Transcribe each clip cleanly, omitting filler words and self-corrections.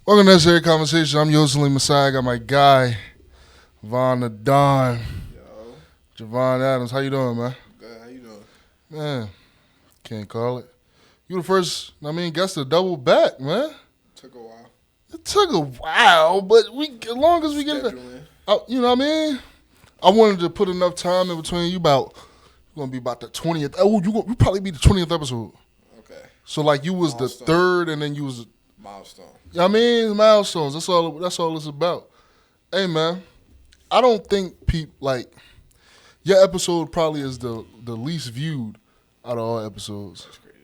Welcome to Necessary Conversation. I'm your Saleem Messiah. I got my guy, Von the Don, Yo, Jahvon Adams. How you doing, man? good. How you doing? Man, can't call it. You the first, guess to double back, man. Took a while. It took a while, but as long as we get it, you know what I mean? I wanted to put enough time in between you about, you're going to be about the 20th. Oh, you probably be the 20th episode. Okay. So, like, you was Milestone. the third, and then you was, Milestone. you know what I mean? Milestones. That's all it's about. Hey, man, I don't think your episode probably is the least viewed out of all episodes. That's crazy.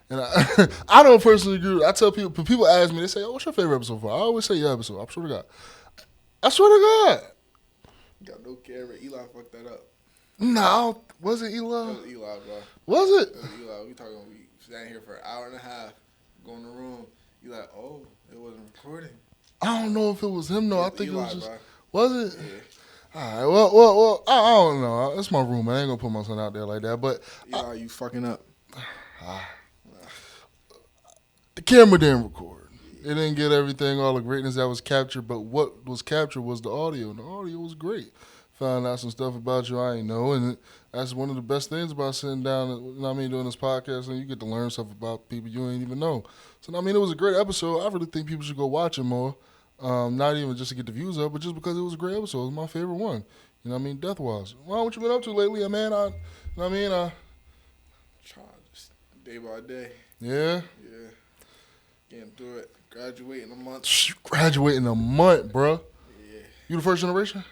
And I don't personally agree. I tell people ask me, they say, "Oh, what's your favorite episode for?" I always say your episode. I swear to God. I swear to God. Got no camera. Eli fucked that up. No, was it Eli? That was Eli, bro. Was it? That was Eli. We sat here for an hour and a half, go in the room. Eli, oh, it wasn't recording. I don't know if it was him though. I think Eli, it was just. bro. Was it? Yeah. All right. Well. I don't know. It's my room. I ain't gonna put my son out there like that. But Eli, you fucking up. the camera didn't record. It didn't get everything, all the greatness that was captured. But what was captured was the audio. And the audio was great. Found out some stuff about you I ain't know, and that's one of the best things about sitting down, doing this podcast, and you get to learn stuff about people you ain't even know. So, it was a great episode. I really think people should go watch it more, not even just to get the views up, but just because it was a great episode. It was my favorite one. You know what I mean? Death-wise. Well, what you been up to lately, man? Trying just day by day. Yeah? Yeah. Getting through it. Graduate in a month. Graduate in a month, bro. Yeah. You the first generation?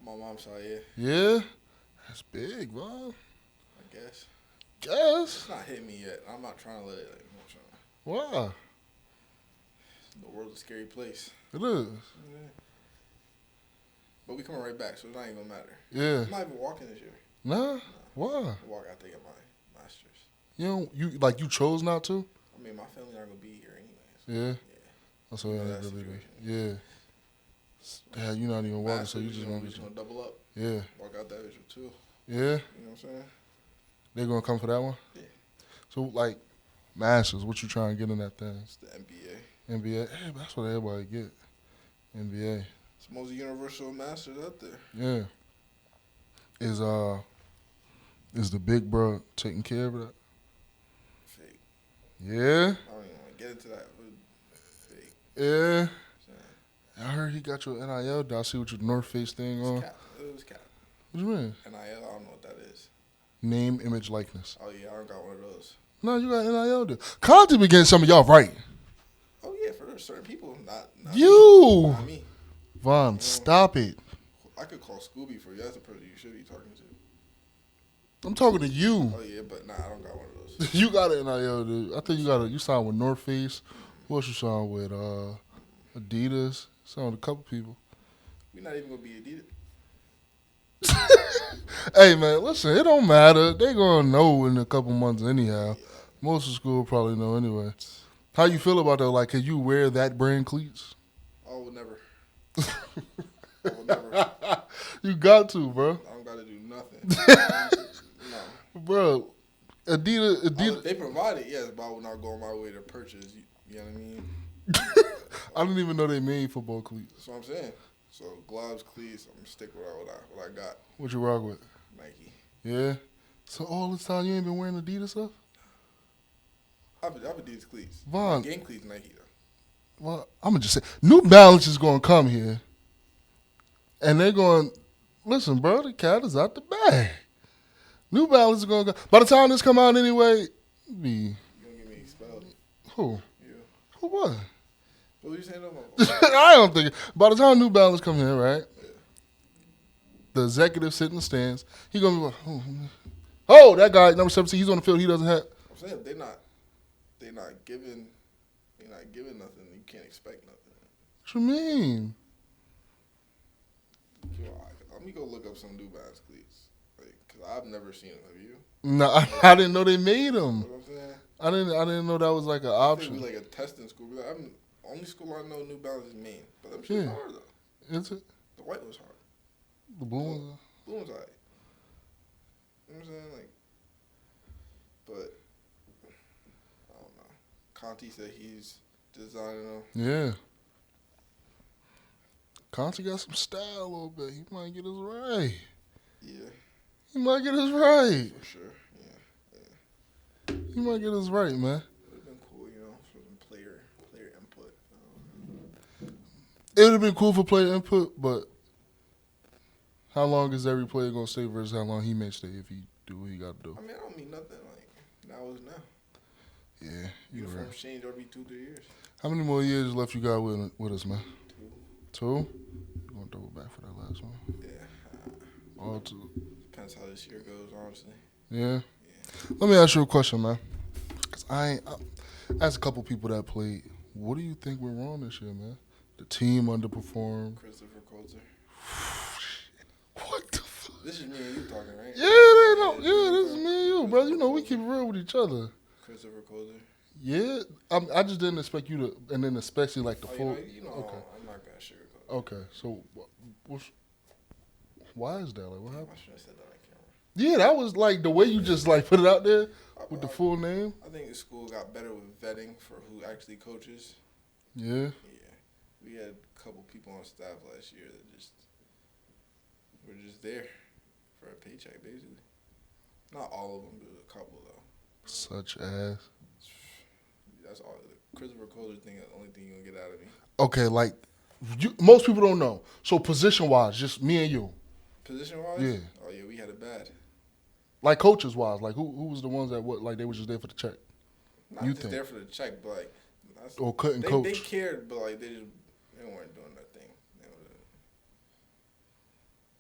My mom's side, yeah. Yeah? That's big, bro. I guess. Guess. It's not hitting me yet. I'm not trying to let it, Why? The world's a scary place. It is. Yeah. But we coming right back, so it's not even gonna matter. Yeah. I'm not even walking this year. Nah? Why? I walk after I get my master's. You chose not to? I mean, my family aren't gonna be here anyways. Yeah. Yeah. That's what That really situation. Yeah. Yeah, you're not even walking, so you just gonna want to gonna double up. Yeah. Walk out that visual too. Yeah. You know what I'm saying? They're gonna come for that one? Yeah. So masters, what you trying to get in that thing? It's the NBA. NBA. Hey, that's what everybody get. NBA. It's the most universal masters out there. Yeah. Is the big bro taking care of that? Fake. Yeah? I don't even want to get into that. Fake. Yeah. So, I heard he got your NIL. Did I see what your North Face thing on? it was cap. What you mean? NIL, I don't know what that is. Name, image, likeness. Oh yeah, I don't got one of those. No, you got NIL. Dude. Conti be getting some of y'all right. Oh yeah, for certain people, not You. Me. Not me. Vaughn, stop it. I could call Scooby for you. That's the person you should be talking to. I'm talking to you. Oh yeah, but I don't got one of those. You got an NIL, dude. I think you signed with North Face. Who else you signed with? Adidas. Signed with a couple people. We're not even gonna be Adidas. Hey man, listen, it don't matter. They gonna know in a couple months anyhow. Yeah. Most of school probably know anyway. How you feel about that? Like, can you wear that brand cleats? I would never. I would never. You got to, bro. I don't gotta do nothing. No. Bro, Adidas. They provide it, yes, but I would not go on my way to purchase. You know what I mean? I didn't even know they made football cleats. That's what I'm saying. So gloves, cleats, I'm gonna stick with what I got. What you rock with? Nike. Yeah. So all this time you ain't been wearing Adidas stuff? I've Adidas cleats. Vaughn. Game cleats Nike though. Well, I'm gonna just say, New Balance is gonna come here, and they're going. Listen, bro, the cat is out the bag. New Balance is gonna go. By the time this come out anyway, be You gonna get me expelled? who? You. Who what? What were you saying about? I don't think. By the time New Balance come here, right? Yeah. The executive sit in the stands. He gonna be like, oh, that guy number 17. He's on the field. He doesn't have. I'm saying they're not giving nothing. You can't expect nothing. What you mean? Let me go look up some New Balance cleats, cause I've never seen them. Have you? No, I didn't know they made them. You know what I'm saying? I didn't know that was like an I think option. we like a testing school. Only school I know New Balance is Maine, but I'm sure Yeah. hard though. Is it? The white was hard. The blue one? Blue one's alright. You know what I'm saying? But I don't know. Conti said he's designing them. Yeah. Conte got some style a little bit. He might get us right. Yeah, He might get us right. for sure. He might get us right, man. Would have been cool, for some player input. It would have been cool for player input, but how long is every player gonna stay versus how long he may stay if he do what he got to do? I mean, I don't mean nothing. Like now is now. Yeah, you right. Uniforms change every 2-3 years. How many more years left you got with us, man? 2. 2? You gonna double back for that last one? Yeah. All 2. Depends how this year goes, honestly. Yeah. Let me ask you a question, man. Cause I asked a couple people that played. What do you think went wrong this year, man? The team underperformed. Christopher Coulter. What the fuck? This is me and you talking, right? Yeah, they don't. Yeah, this is me and you, brother. You know we keep it real with each other. Christopher Coulter. Yeah, I just didn't expect you to, and then especially like the full. Okay. I'm not gonna sugarcoat it. Okay, so why is that? Like, what I happened? should have said that on camera. Yeah, that was like the way you just like put it out there with the full name. I think the school got better with vetting for who actually coaches. Yeah. Yeah. We had a couple people on staff last year that just were just there for a paycheck, basically. Not all of them, but a couple, though. Such as. That's all. The Christopher Coulter thing is the only thing you're going to get out of me. Okay, like, most people don't know. So, position-wise, just me and you. Position-wise? Yeah. Oh, yeah, we had it bad. Like, coaches-wise, like, who was the ones that, like, they were just there for the check? Not You just think? there for the check, but, like... Or couldn't they, coach? They cared, but, like, they weren't doing their thing.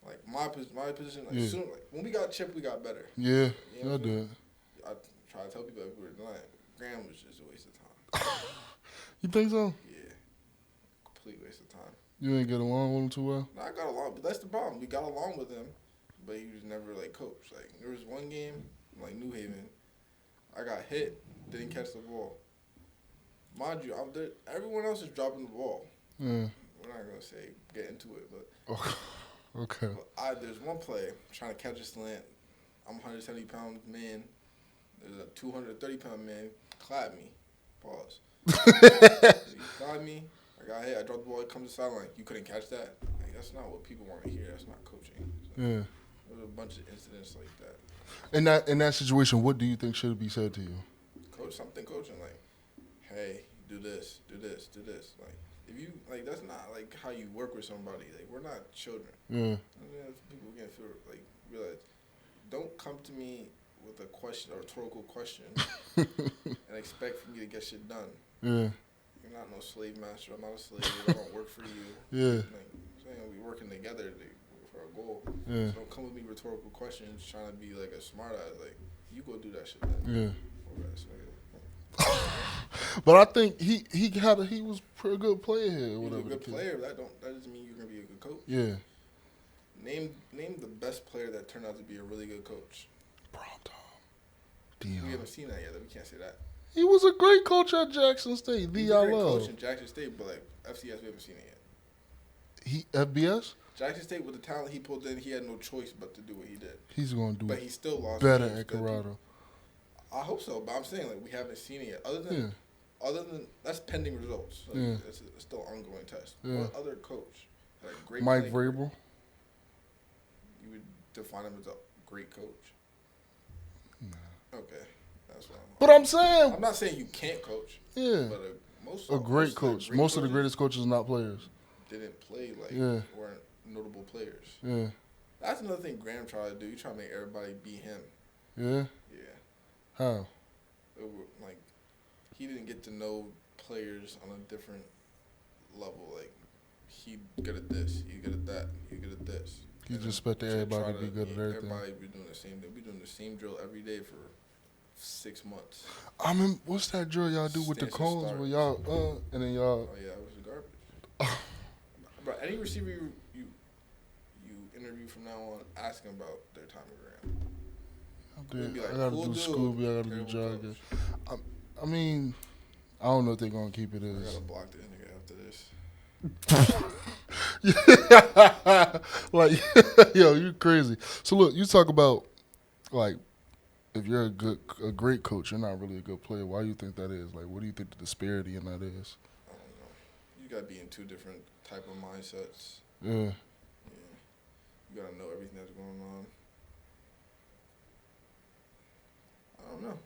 Like, my position, like, Yeah. soon, like, when we got chipped, we got better. Yeah, You know I what I'm saying? did. I try to tell people that we were lying. Graham was just a waste of time. You think so? Yeah. Complete waste of time. You ain't get along with him too well? No, I got along, but that's the problem. We got along with him, but he was never, like, coached. Like, there was one game, like, New Haven. I got hit, didn't catch the ball. Mind you, everyone else is dropping the ball. Yeah. We're not going to say get into it, but... Okay. But there's one play, trying to catch a slant. I'm a 170-pound man. There's a 230-pound man. Clap me. Pause. He clapped me. I got hit. I dropped the ball. It comes to the sideline. You couldn't catch that? Like, that's not what people want to hear. That's not coaching. So Yeah. There's a bunch of incidents like that. In that situation, what do you think should be said to you? Coaching, like, hey, do this. Like, if you, like, that's not, like, how you work with somebody. Like, we're not children. Yeah. People can't realize, don't come to me with a question, a rhetorical question, and expect for me to get shit done. Yeah. You're not no slave master. I'm not a slave. I don't work for you. Yeah. Like, we working together for a goal. Yeah. So don't come with me rhetorical questions trying to be like a smart ass. Like, you go do that shit then. Yeah. Okay, so, But I think he was a pretty good player here. you're Whatever. a good player. That doesn't mean you're gonna be a good coach. Yeah. Name the best player that turned out to be a really good coach. Pronto. We Dion. haven't seen that yet. We can't say that. He was a great coach at Jackson State. He's The a I great love. coach in Jackson State, but like FCS, we haven't seen it yet. He FBS. Jackson State, with the talent he pulled in, he had no choice but to do what he did. He's gonna do But he still lost. better games at that Corrado. I hope so, but I'm saying like we haven't seen it yet. Other than that's pending results. Like, Yeah. it's still an ongoing test. Yeah. What other coach, like great Mike player, Vrabel. you would define him as a great coach? Nah. Okay, that's what But I'm saying, I'm not saying you can't coach. yeah, But most a great coach. Most of the greatest coaches are not players. didn't play like Yeah. weren't notable players. Yeah. That's another thing Graham tried to do. He tried to make everybody beat him. Yeah. Yeah. How? Like, he didn't get to know players on a different level. Like, he good at this, he good at that, he good at this. He And just expected then everybody to try be good at everything. Everybody be doing the same thing. We doing the same drill every day for 6 months. I mean, what's that drill y'all do with the Stance and cones start. where y'all and then y'all? Oh yeah, it was garbage. But any receiver you interview from now on, ask him about their time with Graham. They'd be like, I gotta cool do dude, Scooby. I gotta do terrible jogging. coach. I mean, I don't know if they're gonna keep it I as. gotta block this nigga after this. Like, yo, you crazy. So look, you talk about like if you're a great coach, you're not really a good player. Why do you think that is? Like, what do you think the disparity in that is? I don't know. You gotta be in two different type of mindsets. Yeah. Yeah. You gotta know everything that's going on. I don't know.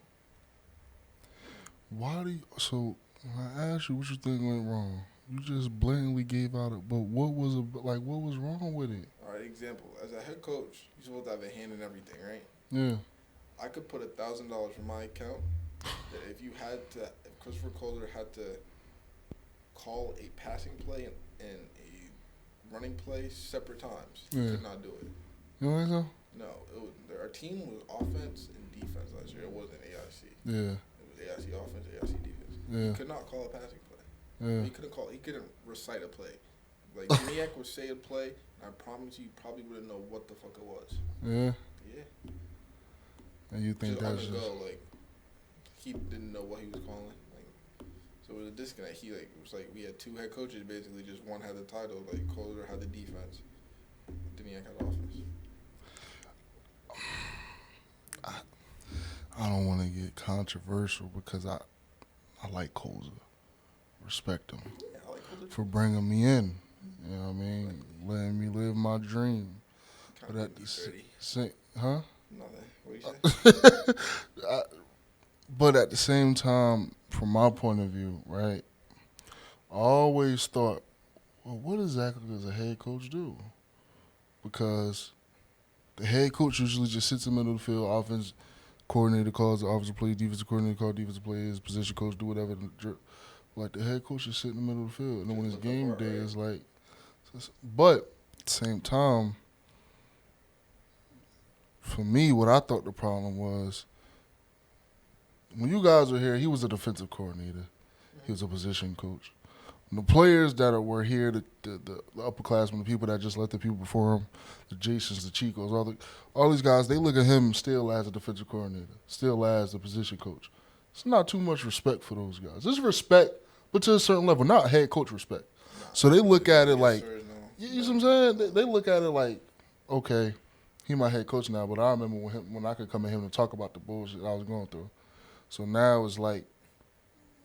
Why do you, so when I asked you what you think went wrong, you just blatantly gave out it. But what was what was wrong with it? All right, example. As a head coach, you're supposed to have a hand in everything, right? Yeah. I could put $1,000 from my account that if Christopher Colder had to call a passing play and a running play separate times, he could not do it. You don't think so? No, our team was offense and defense last year. It wasn't AIC. Yeah. It was AIC offense, AIC defense. Yeah. He could not call a passing play. Yeah. He couldn't recite a play. Like Janiak would say a play, and I promise you probably wouldn't know what the fuck it was. Yeah. Yeah. And you think Just that's on the just go, like he didn't know what he was calling. Like, so it was a disconnect. It was like we had two head coaches basically. Just one had the title, like Colder had the defense, Janiak had offense. I don't want to get controversial because I like Colza. Respect him Yeah, I like Colder for bringing me in. You know what I mean? Letting me live my dream. But at the same, huh? Nothing. What you say? But at the same time, from my point of view, right? I always thought, well, what exactly does a head coach do? Because the head coach usually just sits in the middle of the field, offense coordinator calls the offensive play, defensive coordinator calls defensive plays, position coach do whatever. Like the head coach is sitting in the middle of the field, and then when it's game day, it's like. But at the same time, for me, what I thought the problem was, when you guys were here, he was a defensive coordinator. He was a position coach. And the players that were here, the upperclassmen, the people that just let the people before him, the Jasons, the Chicos, all these guys, they look at him still as a defensive coordinator, still as a position coach. It's not too much respect for those guys. There's respect, but to a certain level, not head coach respect. So they look at it like, you know what I'm saying? They look at it like, okay, he my head coach now, but I remember when I could come at him and talk about the bullshit I was going through. So now it's like,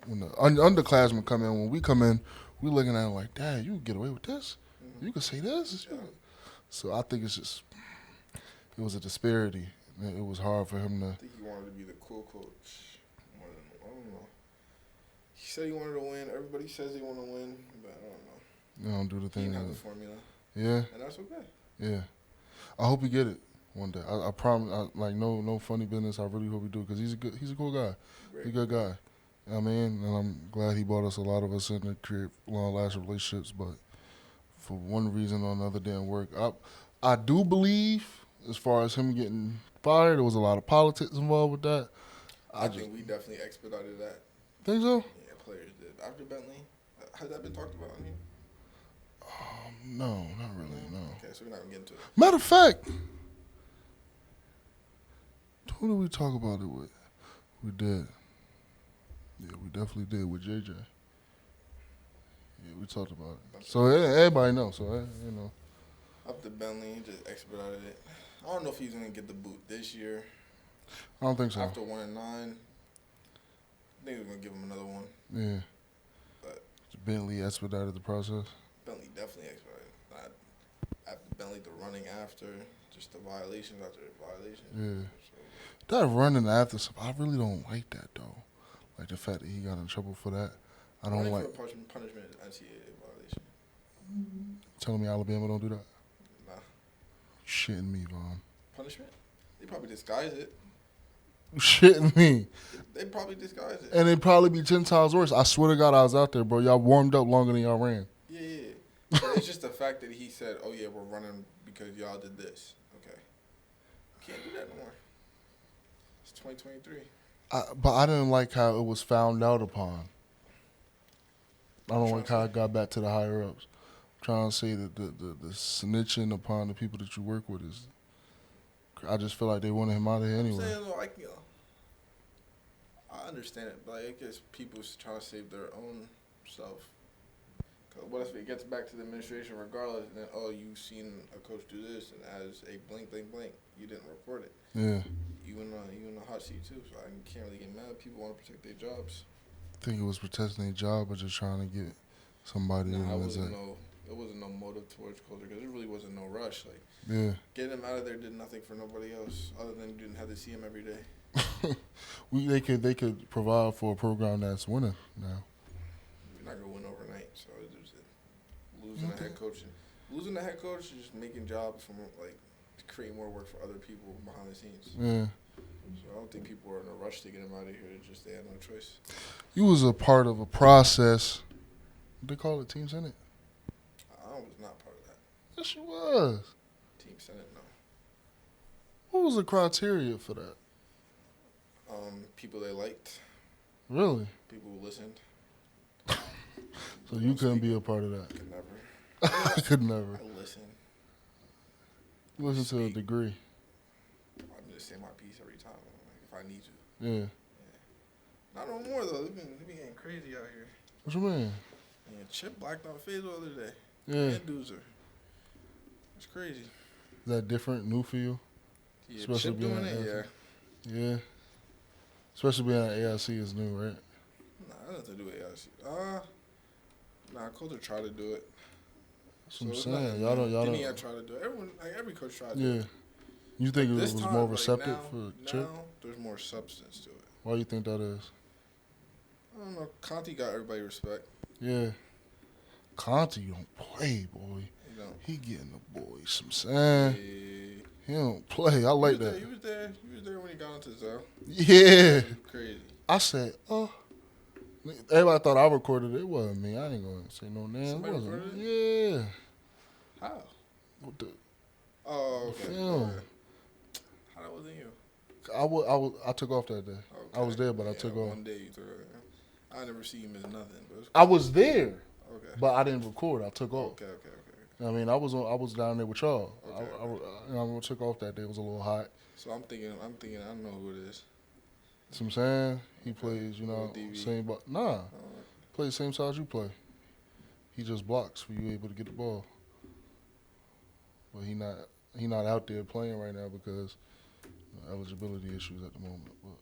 when the underclassmen come in, when we come in, we looking at it like, Dad, you can get away with this? Mm-hmm. You can say this? Yeah. So I think it was a disparity. It was hard for him to. I think he wanted to be the cool coach. I don't know. He said he wanted to win. Everybody says they want to win, but I don't know. You don't do the thing. He didn't have the formula. Yeah. And that's okay. Yeah. I hope he get it one day. I promise. No funny business. I really hope he do because he's a cool guy. He's a good guy. I mean, and I'm glad he brought a lot of us in to create long-lasting relationships, but for one reason or another didn't work. I do believe, as far as him getting fired, there was a lot of politics involved with that. I think we definitely expedited that. Think so? Yeah, players did. After Bentley, has that been talked about on here? No, not really, no. Okay, so we're not going to get into it. Matter of fact, who did we talk about it with? We did. Yeah, we definitely did with JJ. Yeah, we talked about it. So everybody knows. So you know. Up to Bentley, he just expedited it. I don't know if he's gonna get the boot this year. I don't think so. After 1-9, I think we're gonna give him another one. Yeah. But Bentley expedited the process. Bentley definitely expedited. After Bentley, the running after, just the violations after the violation. Yeah. So, that running after stuff, I really don't like that though. Like the fact that he got in trouble for that. I don't like. For punishment is NCAA violation. Telling me Alabama don't do that? Nah. Shitting me, Vaughn. Punishment? They probably disguise it. Shitting me. They probably disguise it. And it'd probably be 10 times worse. I swear to God, I was out there, bro. Y'all warmed up longer than y'all ran. Yeah. It's just the fact that he said, "Oh yeah, we're running because y'all did this." Okay. Can't do that no more. It's 2023. But I didn't like how it was found out upon. I don't like how it got back to the higher ups. I'm trying to say that the snitching upon the people that you work with is. I just feel like they wanted him out of here anyway. I'm saying, like, I understand it, but I guess people's trying to save their own self. Cause what if it gets back to the administration regardless, and then you've seen a coach do this, and as a blank, you didn't report it. Yeah. You in the hot seat too, so I can't really get mad. People want to protect their jobs. I think it was protecting their job or just trying to get somebody Nah, was like, it wasn't no motive towards culture because there really wasn't no rush. Like yeah. getting him out of there did nothing for nobody else other than you didn't have to see him every day. They could provide for a program that's winning now. You're not gonna win overnight, so it's just losing a Okay. head coach. Losing a head coach is just making jobs from like creating more work for other people behind the scenes. Yeah. So I don't think people are in a rush to get him out of here. It's just they had no choice. You was a part of a process. What they call it, Team Senate? I was not part of that. Yes, you was. Team Senate, no. What was the criteria for that? People they liked, Really? people who listened. So you couldn't be a part of that. Could never. I could never. I listen. You listen to a Speak. degree. I'm just saying my piece every time, like, if I need to. Yeah. Not no more though. They been getting crazy out here. What you mean? Man, Chip blacked out Faze the other day. Yeah. And Doozer. It's crazy. Is that different, new for you? Yeah, Especially Chip being doing an it, yeah. athlete. Yeah. Especially being at AIC is new, right? Nah, that nothing to do with AIC. Nah, culture tried to do it. That's what I'm it's saying. nothing, Y'all man. don't. Didn't he try to do it? Every coach tried to do Yeah. it. You think it This was time, more like, receptive now, for Chip? Now, there's more substance to it. Why do you think that is? I don't know. Conti got everybody respect. Yeah. Conti don't play, boy. You know. He getting the boys some saying. Yeah. He don't play. I like He that. was there. He was there when he got into Zell. Yeah. Crazy. I said, oh. Everybody thought I recorded it. It wasn't me. I ain't going to say no name. Somebody It wasn't recorded me. Yeah. How? What the Oh, okay. film? Okay. How that wasn't you? I took off that day. Okay. I was there, but I took off. One day you took it. I never see you miss nothing. But it's I was there, okay. but I didn't record. I took off. Okay. I mean, I was down there with y'all. Okay. I took off that day. It was a little hot. So I'm thinking, I don't know who it is. See what I'm saying? He plays, Little DV. same, plays same size you play. He just blocks for you able to get the ball. But he not out there playing right now because eligibility issues at the moment. But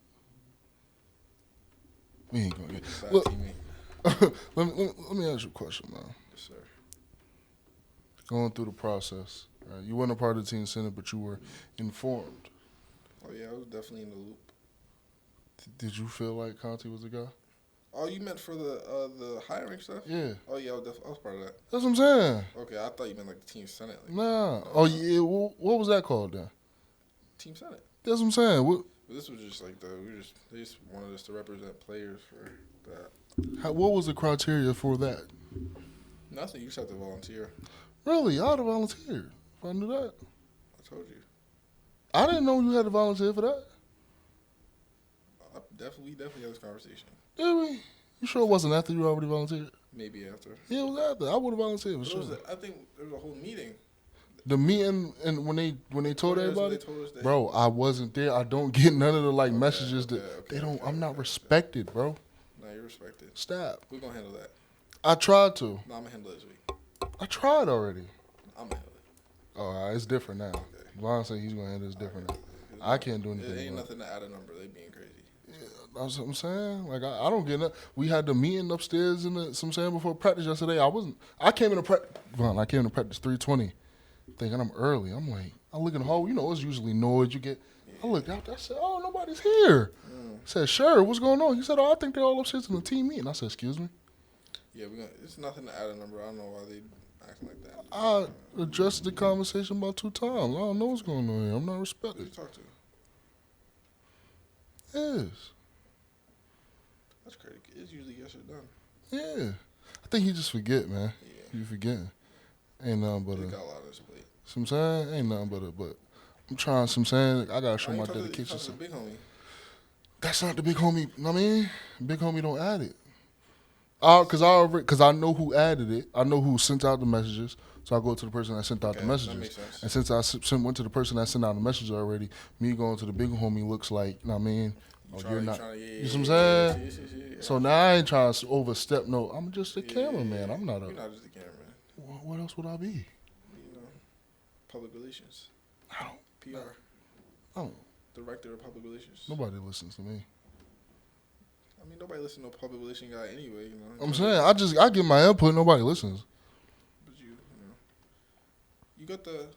we ain't gonna get. Bad Look, teammate. let me ask you a question, man. Yes, sir. Going through the process, right? You weren't a part of the team senate, but you were informed. Oh yeah, I was definitely in the loop. Did you feel like Conti was the guy? Oh, you meant for the hiring stuff? Yeah. Oh yeah, I was part of that. That's what I'm saying. Okay, I thought you meant like the team senate. Like, Nah. Oh yeah. What was that called then? Team senate. That's what I'm saying. But this was just like they just wanted us to represent players for that. What was the criteria for that? Nothing. You just have to volunteer. Really, I'd have volunteered if I knew that. I told you. I didn't know you had to volunteer for that. We definitely had this conversation. Did we? You sure it wasn't after you already volunteered? Maybe after. Yeah, it was after. I would have volunteered for sure. I think there was a whole meeting. The meeting and when they told everybody, They told us that. bro, I wasn't there. I don't get none of the messages that they don't. I'm not respected, bro. Nah, you're respected. Stop. We're gonna handle that. I tried to. No, I'm gonna handle it this week. I tried already. I'm gonna handle it. Oh, all right, it's different now. Vaughn said he's gonna handle it different now. I can't do anything. It ain't about it. nothing to add a number. They being crazy. That's what I'm saying. Like I don't get it. We had the meeting upstairs in the. Some saying before practice yesterday. I came into practice. I came to practice 3:20, thinking I'm early. I'm like, I look in the hall. You know, it's usually noise. You get. I looked out there. I said, oh, nobody's here. I said, sure. What's going on? He said, oh, I think they're all upstairs in the team meeting. I said, excuse me. Yeah, it's nothing to add a number. I don't know why they acting like that. I addressed the conversation about 2 times. I don't know what's going on here. I'm not Who you respected. talk to? Yes. That's crazy. It's usually yes or done. Yeah. I think he just forget, man. Yeah. You forgetting. Ain't nothing but They a. got a lot on his plate. Some saying ain't nothing but a. But I'm trying. Some saying I gotta show my You dedication. talk to the big homie. That's not the big homie. I mean, big homie don't add it. Cause I know who added it. I know who sent out the messages. So I go to the person that sent out the That messages. makes sense. And since I went to the person that sent out the messages already, me going to the big homie looks like, I mean, you're not. You see what I'm saying? Yeah. So now I ain't trying to overstep. No, I'm just a cameraman. I'm not a. You're not just a cameraman. What else would I be? You know, public relations. I don't. PR. I don't. Director of public relations. Nobody listens to me. I mean, nobody listen to a public relation guy anyway. You know. I'm saying I give my input. Nobody listens. But you got the,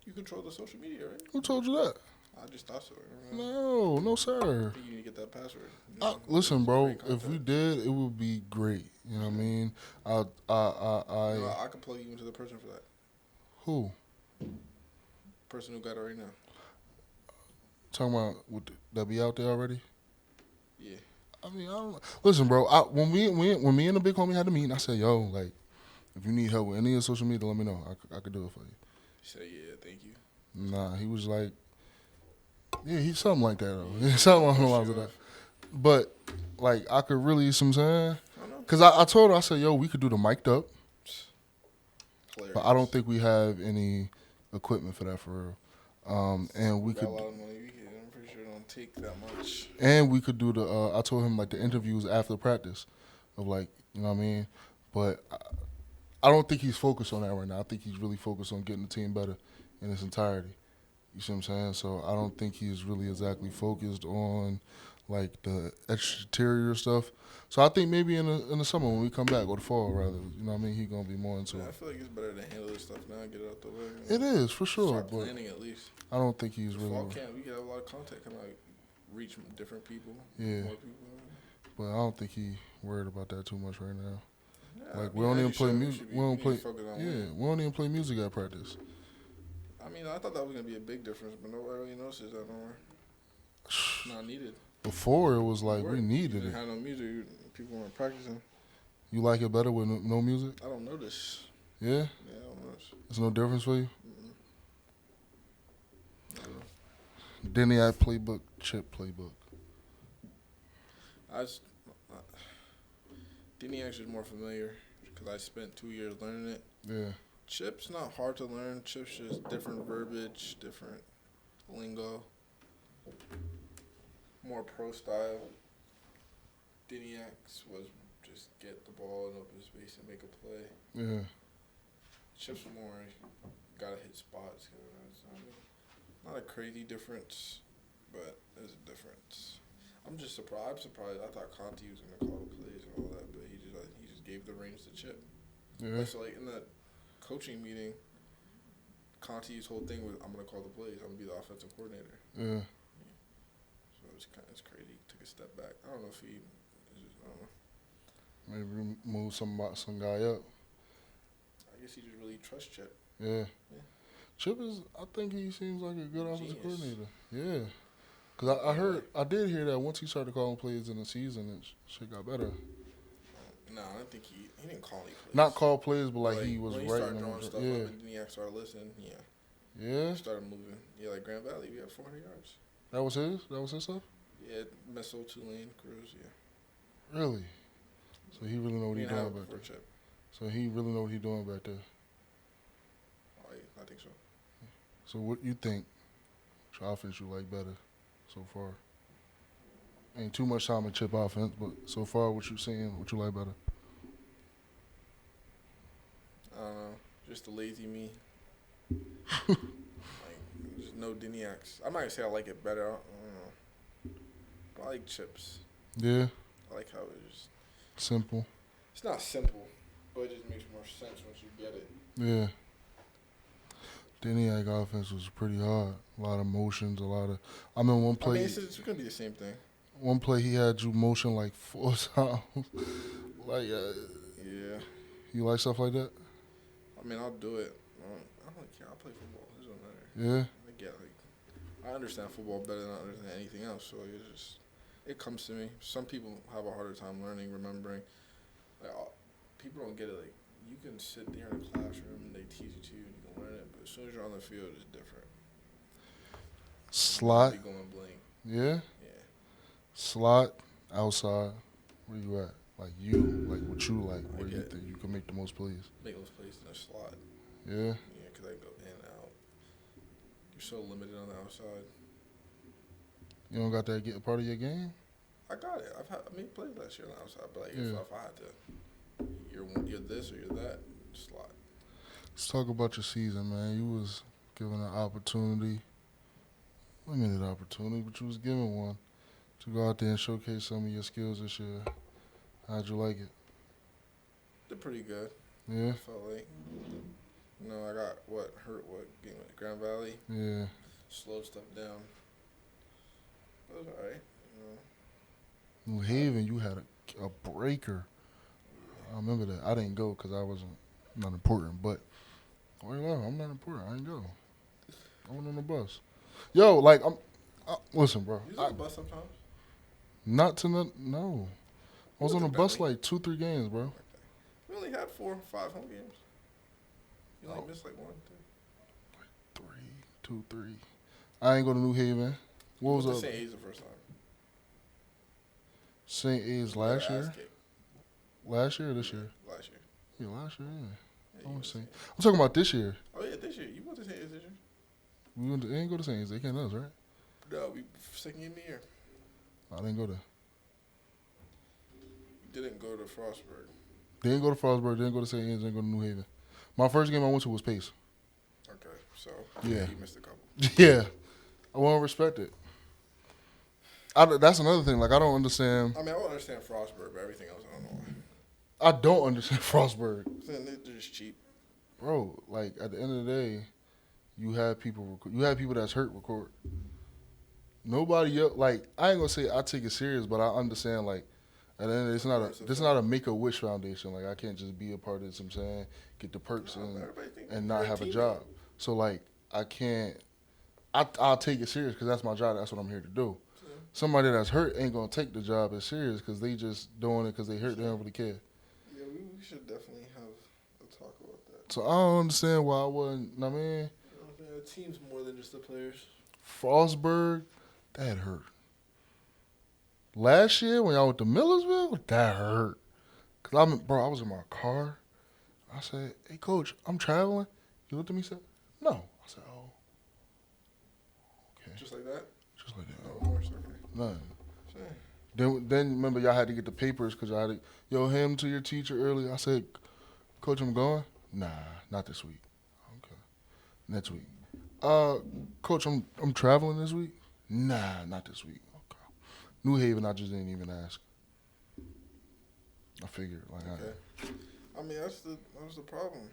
you control the social media, right? Who told you that? I just thought so. You know? No, sir. I think you need to get that password. Listen, bro. Great If we content. did, it would be great. You know what I mean? I can plug you into the person for that. Who? Person who got it right now. Talking about would that be out there already? Yeah. I mean, I don't know. Listen, bro. When me and the big homie had the meeting, I said, "Yo, like, if you need help with any of your social media, let me know. I could do it for you." He said, yeah, thank you. Nah, he was like, "Yeah, he's something like that though. Something along the lines of that." But like, I could really, you know what I'm saying? I know. Cause I told her, I said, "Yo, we could do the mic'd up, Hilarious. but I don't think we have any equipment for that for real." And we got could. a lot of money. I'm pretty sure it don't take that much. And we could do the. I told him like the interviews after practice, of like you know what I mean. But I don't think he's focused on that right now. I think he's really focused on getting the team better in its entirety. You see what I'm saying? So I don't think he's really exactly focused on like the exterior stuff. So I think maybe in the summer when we come back, or the fall rather, you know what I mean, he's gonna be more into Yeah, I it. feel like it's better to handle this stuff now and get it out the way. It is for sure, Start but planning at least. I don't think he's really. Fall camp, we can have a lot of content come out, reach different people. Yeah. More people. But I don't think he worried about that too much right now. Yeah, Like I we mean, don't as even you play should. music. We We don't need play. to focus on Yeah, winning. we don't even play music at practice. I mean, I thought that was gonna be a big difference, but nobody really notices that no more. It's not needed. Before it was like we You needed didn't it. have no music. People weren't practicing. You like it better with no music? I don't notice. Yeah, Yeah, I don't notice. there's no difference for you. Mm-mm. Deniac playbook, Chip playbook. I just, Diniacs is more familiar because I spent 2 years learning it. Yeah, Chip's not hard to learn. Chip's just different verbiage, different lingo, more pro style. Diniacs was just get the ball in open space and make a play. yeah. Chip's more gotta hit spots. It's not a crazy difference, but there's a difference. I'm surprised. I thought Conti was gonna call the plays and all that, but he just gave the reins to Chip. Yeah, So like in that coaching meeting, Conti's whole thing was, I'm gonna call the plays. I'm gonna be the offensive coordinator. yeah. So it's crazy. He took a step back. I don't know if he. I don't know. Maybe move some guy up. I guess he just really trusts Chip. Yeah. Yeah. Chip is. I think he seems like a good offensive Genius. coordinator. Yeah. Cause I did hear that once he started calling plays in the season, it shit got better. No, I don't think he didn't call any plays. Not call plays, but like he was when he writing started them. drawing stuff Yeah. up and Diniac started listening. Yeah. Yeah. Started moving. Yeah, like Grand Valley, we had 400 yards. That was his. That was his stuff. Yeah, Meso, Tulane, Cruz. Yeah. Really. So he really know what We he's didn't doing have it back before there. Chip. So he really know what he's doing back there. Oh, yeah, I think so. So what you think? Which offense you like better so far? Ain't too much time in Chip offense, but so far what you seeing, what you like better? I don't know. Just the lazy me. Like, just no Diniacs. I'm not gonna say I like it better. I don't know. But I like Chips. Yeah, I like how it's simple. it's not simple, but it just makes more sense once you get it. Yeah. Deniac offense was pretty hard. A lot of motions, a lot of. I mean, one I play. mean, it's gonna be the same thing. One play he had you motion like 4 times. Like, Yeah. you like stuff like that? I mean, I'll do it. I don't care. I'll play football. It doesn't matter. Yeah. I understand football better than I understand anything else. So it comes to me. Some people have a harder time learning, remembering. Like people don't get it. Like you can sit there in a classroom and they teach it to you and you can learn it, but as soon as you're on the field, it's different. Slot. Be going blank. Yeah. Yeah. Slot. Outside. Where you at? Like you. Like what you like. I Where you get think you can make the most plays. Make those plays in a slot. Yeah. Yeah, because I go in and out. You're so limited on the outside. You don't got that get part of your game? I got it. I made plays last year on the outside, but like Yeah. if I had to, you're this or you're that slot. Let's talk about your season, man. You was given an opportunity, limited opportunity, but you was given one to go out there and showcase some of your skills this year. How'd you like it? They're pretty good. Yeah, I felt like, I got hurt game at Grand Valley. yeah. Slowed stuff down. But it was alright. New Haven, you had a breaker. I remember that. I didn't go because I wasn't not important, but I'm not important. I didn't go. I went on the bus. Yo, like listen, bro. You was on the bus sometimes? Not to no. I was on the Wasn't bus Bentley? like 2-3 games, bro. We only had 4 or 5 home games. You only Oh. missed like 1, 2. 3. I ain't go to New Haven. What was the up? St. A's the first time? St. A's You last got year? ass kicked. Last year or this year? Last year. Yeah, last year, yeah. Yeah, I you want to went say. to I'm talking about this year. Oh yeah, this year. You went to St. A's this year? They ain't go to St. A's. They can't us, right? No, we second game of the year. I didn't go there. We didn't go to Frostburg. They didn't go to Frostburg. They didn't go to St. A's. They didn't go to New Haven. My first game I went to was Pace. Okay, so Yeah. you missed a couple. Yeah. I won't respect it. That's another thing. Like, I don't understand. I mean, I don't understand Frostburg, but everything else, I don't know why. I don't understand Frostburg. They're just cheap. Bro, like, at the end of the day, you have people that's hurt record. Nobody else, like, I ain't gonna say I take it serious, but I understand, like, at the end of the day, this is not a Make-A-Wish Foundation. Like, I can't just be a part of this, I'm saying, get the perks and not have a job. So, like, I can't, I'll take it serious because that's my job. That's what I'm here to do. Yeah. Somebody that's hurt ain't gonna take the job as serious because they just doing it because they hurt. They don't really care. Yeah, we should definitely have a talk about that. So I don't understand why I wasn't. I mean, You know what I'm saying? The team's more than just the players. Frostburg, that hurt. Last year when y'all went to Millersville, that hurt. Cause I was in my car. I said, "Hey, coach, I'm traveling." He looked at me and said, "No." I said, "Oh, okay." Just like that? Just like that. No worse, okay. Nothing. Sure. Then remember y'all had to get the papers because y'all had to, hand them to your teacher early. I said, "Coach, I'm going." Nah, not this week. Okay, next week. Coach, I'm traveling this week. Nah, not this week. Okay. New Haven, I just didn't even ask. I figured Okay. I mean, that was the problem.